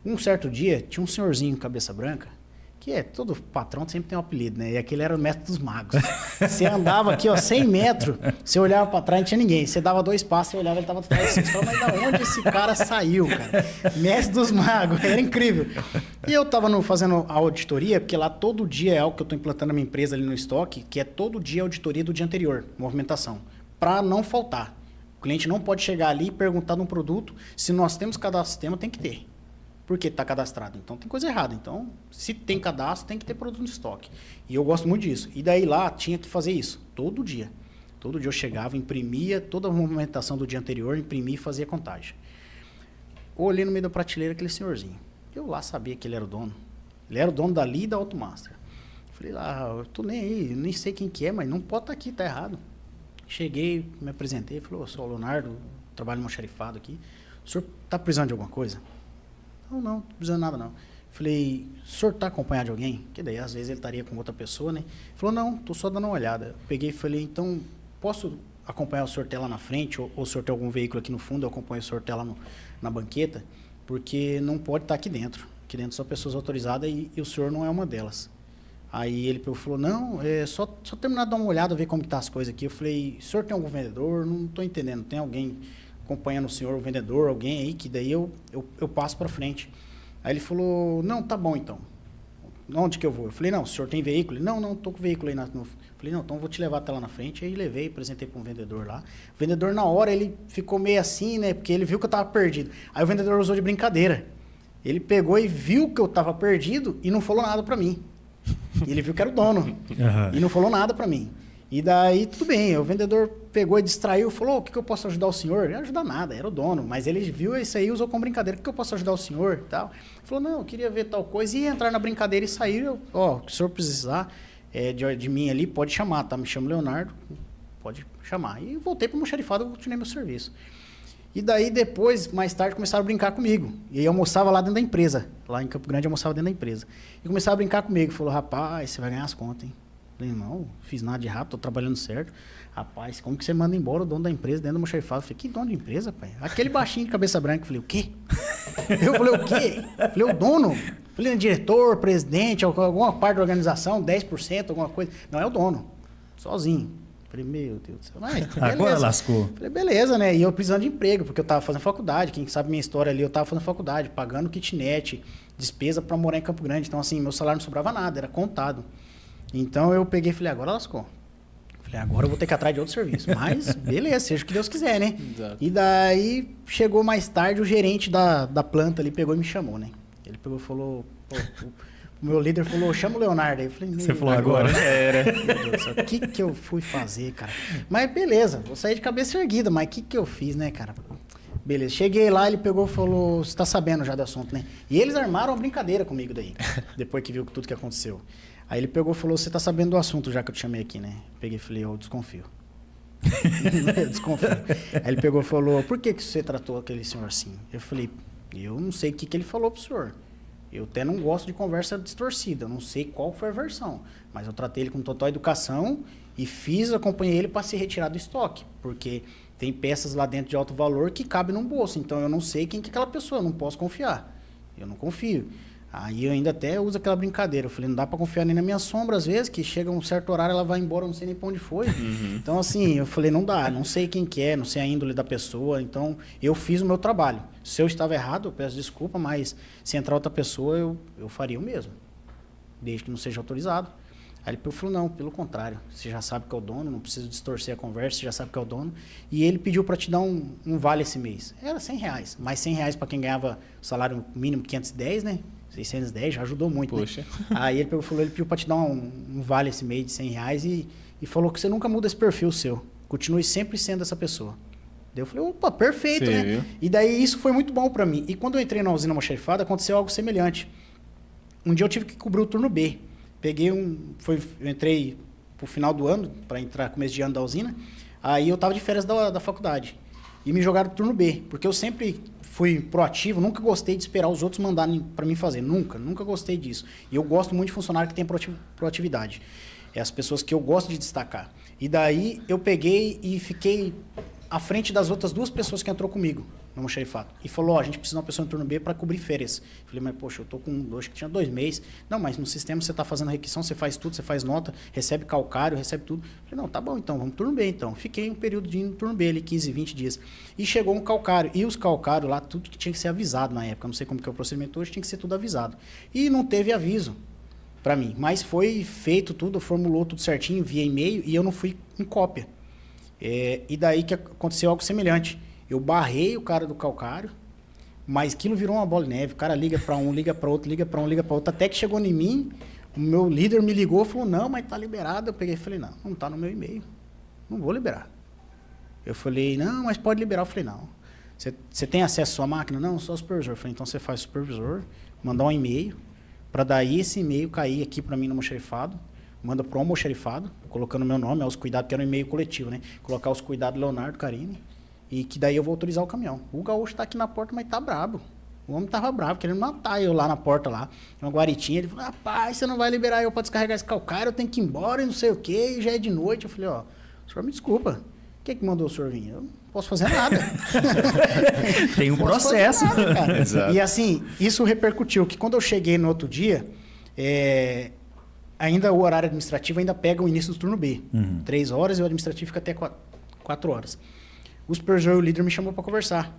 Um certo dia, tinha um senhorzinho cabeça branca, que todo patrão sempre tem um apelido, né? E aquele era o mestre dos magos. Você andava aqui, ó, 100 metros, você olhava para trás, não tinha ninguém. Você dava 2 passos, você olhava, ele tava atrás de você. Você falava, mas da onde esse cara saiu, cara? Mestre dos magos, era incrível. E eu tava fazendo a auditoria, porque lá todo dia é algo que eu tô implantando na minha empresa ali no estoque, que é todo dia a auditoria do dia anterior, movimentação, para não faltar. O cliente não pode chegar ali e perguntar de um produto, se nós temos cadastro no sistema, tem que ter. Porque está cadastrado. Então, tem coisa errada. Então, se tem cadastro, tem que ter produto no estoque. E eu gosto muito disso. E daí lá, tinha que fazer isso. Todo dia. Todo dia eu chegava, imprimia toda a movimentação do dia anterior, imprimia e fazia contagem. Eu olhei no meio da prateleira aquele senhorzinho. Eu lá sabia que ele era o dono. Ele era o dono dali e da Automaster. Falei lá, eu tô nem aí, nem sei quem que é, mas não pode estar aqui, tá errado. Cheguei, me apresentei, falei, eu sou o Leonardo, trabalho no almoxarifado aqui. O senhor está precisando de alguma coisa? Não precisa de nada não. Falei, o senhor está acompanhado de alguém? Que daí às vezes ele estaria com outra pessoa, né? Falou, não, estou só dando uma olhada. Eu peguei e falei, então, posso acompanhar o senhor até lá na frente? Ou o senhor tem algum veículo aqui no fundo, eu acompanho o senhor até lá na banqueta? Porque não pode estar aqui dentro. Aqui dentro são pessoas autorizadas e o senhor não é uma delas. Aí ele falou, não, só terminar de dar uma olhada, ver como estão as coisas aqui. Eu falei, o senhor tem algum vendedor? Não estou entendendo, tem alguém acompanhando o senhor, o vendedor, alguém aí, que daí eu passo para frente. Aí ele falou, não, tá bom então. Onde que eu vou? Eu falei, não, o senhor tem veículo? Ele, não, tô com o veículo aí. Falei, não, então eu vou te levar até lá na frente. Aí levei, apresentei para um vendedor lá. O vendedor, na hora, ele ficou meio assim, né, porque ele viu que eu estava perdido. Aí o vendedor usou de brincadeira. Ele pegou e viu que eu estava perdido e não falou nada para mim. E ele viu que era o dono. E não falou nada para mim. E daí, tudo bem, o vendedor pegou e distraiu, falou, o que eu posso ajudar o senhor? Não ajudar nada, era o dono, mas ele viu isso aí e usou como brincadeira, o que eu posso ajudar o senhor? E tal. Ele falou, não, eu queria ver tal coisa, e ia entrar na brincadeira e sair, o que o senhor precisar de mim ali, pode chamar, tá? Me chamo Leonardo, pode chamar. E voltei para o almoxarifado, eu continuei meu serviço. E daí, depois, mais tarde, começaram a brincar comigo. E aí eu almoçava lá dentro da empresa, lá em Campo Grande, eu almoçava dentro da empresa. E começaram a brincar comigo, falou, rapaz, você vai ganhar as contas, hein? Falei, não fiz nada de errado, tô trabalhando certo. Rapaz, como que você manda embora o dono da empresa dentro do almoxarifado? Falei, que dono de empresa, pai? Aquele baixinho de cabeça branca. Falei, o quê? Eu falei, o quê? Falei, o dono? Falei, diretor, presidente, alguma parte da organização, 10%, alguma coisa. Não, é o dono, sozinho. Falei, meu Deus do céu. Mas, agora lascou. Falei, beleza, né? E eu precisando de emprego, porque eu tava fazendo faculdade. Quem sabe minha história ali, eu tava fazendo faculdade, pagando kitnet, despesa para morar em Campo Grande. Então, assim, meu salário não sobrava nada, era contado. Então eu peguei e falei, agora lascou. Falei, agora eu vou ter que ir atrás de outro serviço. Mas beleza, seja o que Deus quiser, né? Exato. E daí chegou mais tarde, o gerente da planta ali pegou e me chamou, né? Ele pegou e falou, o meu líder falou, chama o Leonardo. Aí eu falei, você falou agora? Era. Meu Deus do céu, o que eu fui fazer, cara? Mas beleza, vou sair de cabeça erguida, mas o que eu fiz, né, cara? Beleza. Cheguei lá, ele pegou e falou, você tá sabendo já do assunto, né? E eles armaram uma brincadeira comigo daí, depois que viu tudo que aconteceu. Aí ele pegou e falou, você tá sabendo do assunto já que eu te chamei aqui, né? Peguei e falei, eu desconfio. Eu desconfio. Aí ele pegou e falou, por que você tratou aquele senhor assim? Eu falei, eu não sei o que ele falou pro senhor. Eu até não gosto de conversa distorcida, eu não sei qual foi a versão, mas eu tratei ele com total educação e acompanhei ele para se retirar do estoque, porque tem peças lá dentro de alto valor que cabem num bolso, então eu não sei quem que é aquela pessoa, eu não posso confiar, eu não confio. Aí eu ainda até uso aquela brincadeira, eu falei, não dá para confiar nem na minha sombra às vezes, que chega um certo horário, ela vai embora, eu não sei nem para onde foi. Então assim, eu falei, não dá, não sei quem que é, não sei a índole da pessoa, então eu fiz o meu trabalho. Se eu estava errado, eu peço desculpa, mas se entrar outra pessoa, eu faria o mesmo, desde que não seja autorizado. Aí ele falou, não, pelo contrário, você já sabe que é o dono, não precisa distorcer a conversa, você já sabe que é o dono. E ele pediu para te dar um vale esse mês. Era R$100, mais R$100 para quem ganhava salário mínimo 510, né? 610, já ajudou muito, Poxa. né? Aí ele pediu para te dar um vale esse mês de R$100 e falou que você nunca muda esse perfil seu, continue sempre sendo essa pessoa. Daí eu falei, opa, perfeito, né? Viu? E daí isso foi muito bom para mim. E quando eu entrei na usina almoxarifada, aconteceu algo semelhante. Um dia eu tive que cobrir o turno B. Eu entrei pro final do ano, para entrar começo de ano da usina, aí eu tava de férias da faculdade. E me jogaram do turno B, porque eu sempre fui proativo, nunca gostei de esperar os outros mandarem para mim fazer, nunca gostei disso. E eu gosto muito de funcionário que tem proatividade. É as pessoas que eu gosto de destacar. E daí eu peguei e fiquei à frente das outras 2 pessoas que entrou comigo no almoxarifado. E falou, a gente precisa de uma pessoa no turno B para cobrir férias. Falei, mas poxa, eu tô com acho que tinha 2 meses. Não, mas no sistema você tá fazendo a requisição, você faz tudo, você faz nota, recebe calcário, recebe tudo. Falei, não, tá bom então, vamos pro turno B então. Fiquei um período de ir no turno B ali, 15, 20 dias. E chegou um calcário. E os calcários lá, tudo que tinha que ser avisado na época. Não sei como que é o procedimento hoje, tinha que ser tudo avisado. E não teve aviso para mim. Mas foi feito tudo, formulou tudo certinho, via e-mail, e eu não fui em cópia. E daí que aconteceu algo semelhante. Eu barrei o cara do calcário, mas aquilo virou uma bola de neve. O cara liga para um, liga para outro, liga para um, liga para outro. Até que chegou em mim, o meu líder me ligou e falou, não, mas tá liberado. Eu peguei e falei, não tá no meu e-mail. Não vou liberar. Eu falei, não, mas pode liberar. Eu falei, não. Você tem acesso à sua máquina? Não, sou supervisor. Eu falei, então você faz supervisor, mandar um e-mail, para daí esse e-mail cair aqui para mim no almoxarifado. Manda para o almoxarifado, colocando meu nome, aos cuidados, que era um e-mail coletivo, né? Colocar os cuidados Leonardo Carini, e que daí eu vou autorizar o caminhão. O gaúcho tá aqui na porta, mas tá brabo. O homem tava bravo, querendo matar eu lá na porta lá. Uma guaritinha, ele falou, rapaz, você não vai liberar eu para descarregar esse calcário, eu tenho que ir embora e não sei o quê, e já é de noite. Eu falei, ó, o senhor me desculpa, quem que mandou o senhor vir? Eu não posso fazer nada. Tem um processo. Nada, cara. Exato. E assim, isso repercutiu, que quando eu cheguei no outro dia, ainda o horário administrativo ainda pega o início do turno B. 3 horas e o administrativo fica até 4 horas. O supervisor e o líder me chamou para conversar.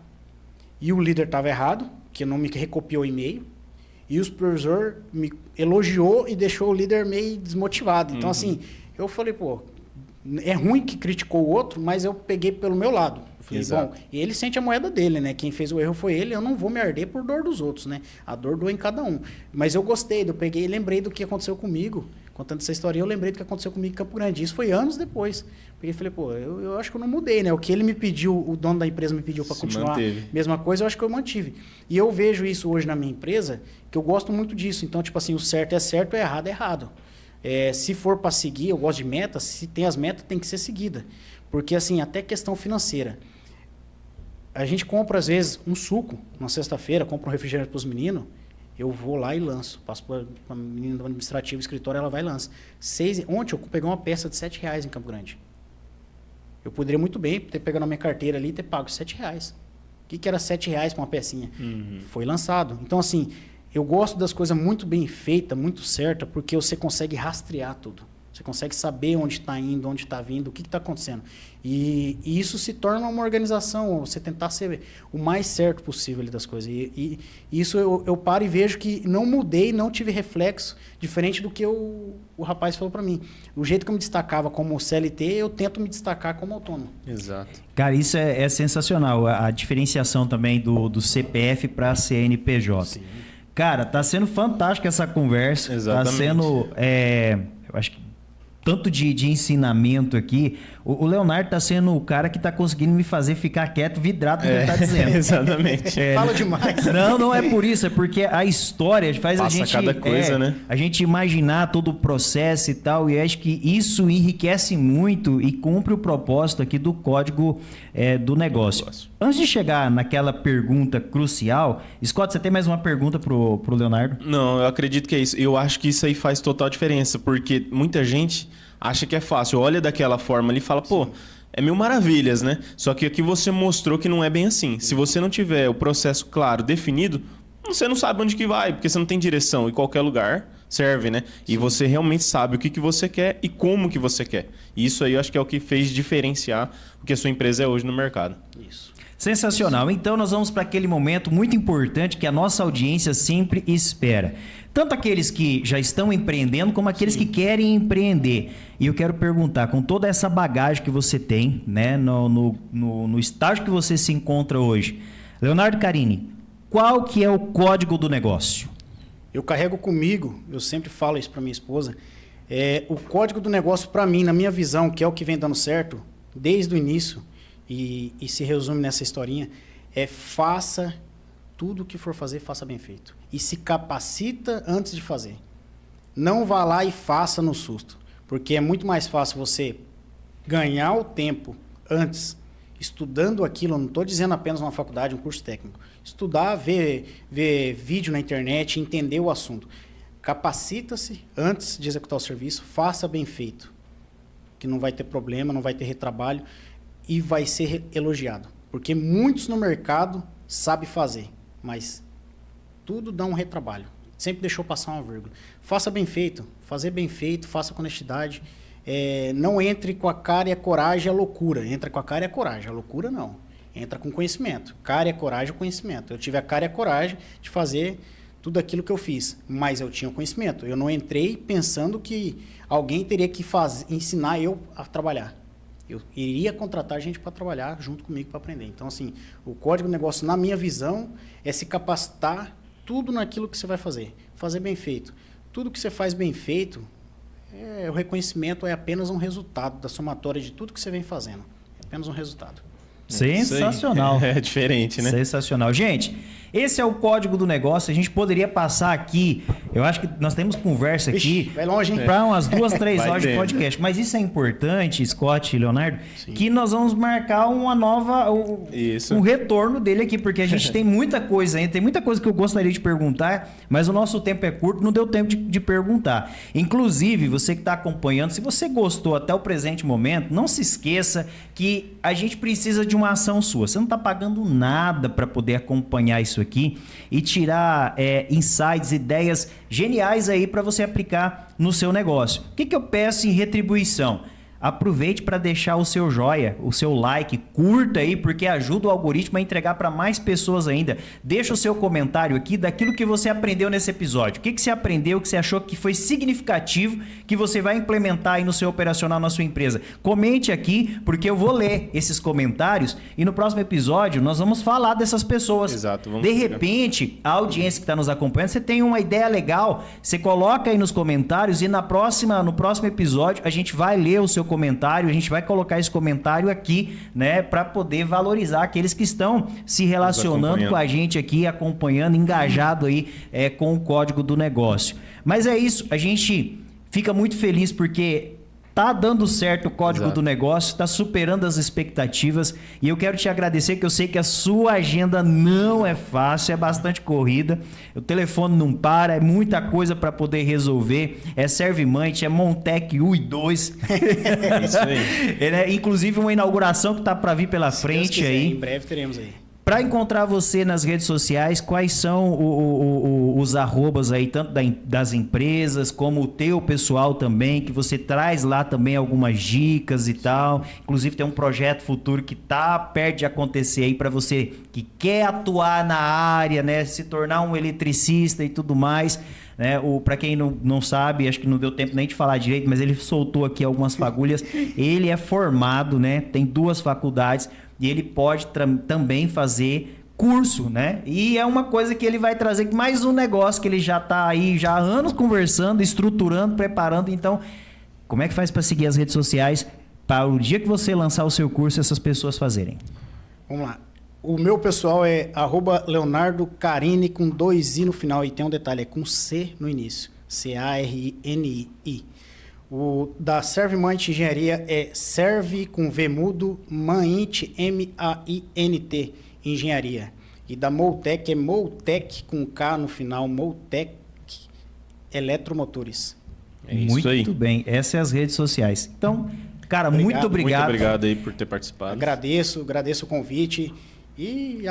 E o líder estava errado, que não me recopiou o e-mail. E o supervisor me elogiou e deixou o líder meio desmotivado. Então, assim, eu falei, pô, é ruim que criticou o outro, mas eu peguei pelo meu lado. Eu falei, Exato. bom, ele sente a moeda dele, né? Quem fez o erro foi ele, eu não vou me arder por dor dos outros, né? A dor doa em cada um. Mas eu gostei, eu peguei e lembrei do que aconteceu comigo. Contando essa história, eu lembrei do que aconteceu comigo em Campo Grande. Isso foi anos depois. Peguei e falei, pô, eu acho que eu não mudei, né? O que ele me pediu, o dono da empresa me pediu para continuar manteve. mesma coisa, eu acho que eu mantive. E eu vejo isso hoje na minha empresa, que eu gosto muito disso. Então, tipo assim, o certo, o errado é errado. Se for para seguir, eu gosto de metas, se tem as metas, tem que ser seguida. Porque, assim, até questão financeira. A gente compra, às vezes, um suco na sexta-feira, compra um refrigerante para os meninos, eu vou lá e lanço. Passo para a menina do administrativo, escritório, ela vai e lança. Ontem eu peguei uma peça de R$7 em Campo Grande. Eu poderia muito bem ter pegado na minha carteira ali e ter pago R$7. O que era R$7 para uma pecinha? Foi lançado. Então, assim, eu gosto das coisas muito bem feitas, muito certas, porque você consegue rastrear tudo. Você consegue saber onde está indo, onde está vindo, o que está acontecendo. E isso se torna uma organização, você tentar ser o mais certo possível ali das coisas. E isso eu paro e vejo que não mudei, não tive reflexo, diferente do que o rapaz falou para mim. O jeito que eu me destacava como CLT, eu tento me destacar como autônomo. Exato. Cara, isso é sensacional. A diferenciação também do CPF para CNPJ. Sim. Cara, tá sendo fantástica essa conversa. Exatamente. Tá sendo, eu acho que tanto de ensinamento aqui. O Leonardo tá sendo o cara que tá conseguindo me fazer ficar quieto, vidrado no que ele tá dizendo. Exatamente. Fala demais. Não é por isso, é porque a história faz Passa a gente... cada coisa, né? A gente imaginar todo o processo e tal, e acho que isso enriquece muito e cumpre o propósito aqui do código do negócio. Antes de chegar naquela pergunta crucial, Scott, você tem mais uma pergunta pro Leonardo? Não, eu acredito que é isso. Eu acho que isso aí faz total diferença, porque muita gente acha que é fácil. Olha daquela forma ali e fala, pô, é mil maravilhas, né? Só que aqui você mostrou que não é bem assim. Se você não tiver o processo claro, definido, você não sabe onde que vai, porque você não tem direção. E qualquer lugar serve, né? E você realmente sabe o que você quer e como que você quer. E isso aí eu acho que é o que fez diferenciar o que a sua empresa é hoje no mercado. Isso. Sensacional. Então nós vamos para aquele momento muito importante que a nossa audiência sempre espera. Tanto aqueles que já estão empreendendo, como aqueles que querem empreender. E eu quero perguntar, com toda essa bagagem que você tem, né, no estágio que você se encontra hoje, Leonardo Carini, qual que é o código do negócio? Eu carrego comigo, eu sempre falo isso para minha esposa, o código do negócio para mim, na minha visão, que é o que vem dando certo desde o início, e se resume nessa historinha, faça tudo o que for fazer, faça bem feito. E se capacita antes de fazer. Não vá lá e faça no susto. Porque é muito mais fácil você ganhar o tempo antes, estudando aquilo, não estou dizendo apenas uma faculdade, um curso técnico. Estudar, ver vídeo na internet, entender o assunto. Capacita-se antes de executar o serviço, faça bem feito. Que não vai ter problema, não vai ter retrabalho e vai ser elogiado. Porque muitos no mercado sabem fazer, mas tudo dá um retrabalho. Sempre deixou passar uma vírgula. Faça bem feito, fazer bem feito, faça com honestidade. Não entre com a cara e a coragem e a loucura. Entra com a cara e a coragem, a loucura não. Entra com conhecimento. Cara e a coragem e o conhecimento. Eu tive a cara e a coragem de fazer tudo aquilo que eu fiz, mas eu tinha o conhecimento. Eu não entrei pensando que alguém teria que ensinar eu a trabalhar. Eu iria contratar gente para trabalhar junto comigo para aprender. Então, assim, o código do negócio, na minha visão, é se capacitar tudo naquilo que você vai fazer. Fazer bem feito. Tudo que você faz bem feito, o reconhecimento é apenas um resultado da somatória de tudo que você vem fazendo. É apenas um resultado. Sensacional. É diferente, né? Sensacional. Gente, esse é o código do negócio. A gente poderia passar aqui, eu acho que nós temos conversa aqui. Ixi, vai longe, hein? Para umas 2, 3 Vai horas de dentro. podcast. Mas isso é importante, Scott e Leonardo, Sim. que nós vamos marcar uma nova... Isso. um retorno dele aqui, porque a gente tem muita coisa ainda, tem muita coisa que eu gostaria de perguntar, mas o nosso tempo é curto, não deu tempo de perguntar. Inclusive, você que está acompanhando, se você gostou até o presente momento, não se esqueça que a gente precisa de uma ação sua. Você não está pagando nada para poder acompanhar isso aqui e tirar insights, ideias geniais aí para você aplicar no seu negócio. O que eu peço em retribuição? Aproveite para deixar o seu joia, o seu like, curta aí, porque ajuda o algoritmo a entregar para mais pessoas ainda. Deixa o seu comentário aqui daquilo que você aprendeu nesse episódio. O que você aprendeu, que você achou que foi significativo, que você vai implementar aí no seu operacional na sua empresa. Comente aqui, porque eu vou ler esses comentários e no próximo episódio nós vamos falar dessas pessoas. Exato, vamos De pegar. repente, a audiência que está nos acompanhando, você tem uma ideia legal, você coloca aí nos comentários e no próximo episódio a gente vai ler o seu comentário, a gente vai colocar esse comentário aqui, né, para poder valorizar aqueles que estão se relacionando com a gente aqui, acompanhando, engajado aí com o código do negócio. Mas é isso, a gente fica muito feliz porque tá dando certo o código Exato. do negócio, tá superando as expectativas e eu quero te agradecer que eu sei que a sua agenda não é fácil, é bastante corrida, o telefone não para, é muita coisa para poder resolver, é Servimante, é Montec 1 e 2, Isso aí. inclusive uma inauguração que tá para vir pela Se Deus frente quiser, aí. em breve teremos aí. Para encontrar você nas redes sociais, quais são os arrobas aí, tanto das empresas, como o teu pessoal também, que você traz lá também algumas dicas e tal. Inclusive tem um projeto futuro que tá perto de acontecer aí para você que quer atuar na área, né, se tornar um eletricista e tudo mais. Né? Para quem não sabe, acho que não deu tempo nem de falar direito, mas ele soltou aqui algumas fagulhas. Ele é formado, né? Tem 2 faculdades e ele pode também fazer curso, né? E é uma coisa que ele vai trazer, mais um negócio que ele já está aí já há anos conversando, estruturando, preparando. Então, como é que faz para seguir as redes sociais? para o dia que você lançar o seu curso, essas pessoas fazerem? Vamos lá. O meu pessoal é @Leonardo Carini com 2 i no final. E tem um detalhe, é com C no início. CARINI. O da Servmant Engenharia é Serve com V mudo, Maint, MAINT, Engenharia. E da Moutec é Moutec com K no final, Moutec Eletromotores. É isso aí. Muito bem, essas são as redes sociais. Então, cara, Obrigado. muito obrigado. Muito obrigado aí por ter participado. Agradeço o convite e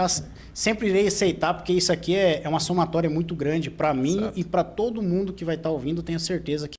sempre irei aceitar, porque isso aqui é uma somatória muito grande para mim. Exato. E para todo mundo que vai estar ouvindo, tenho certeza que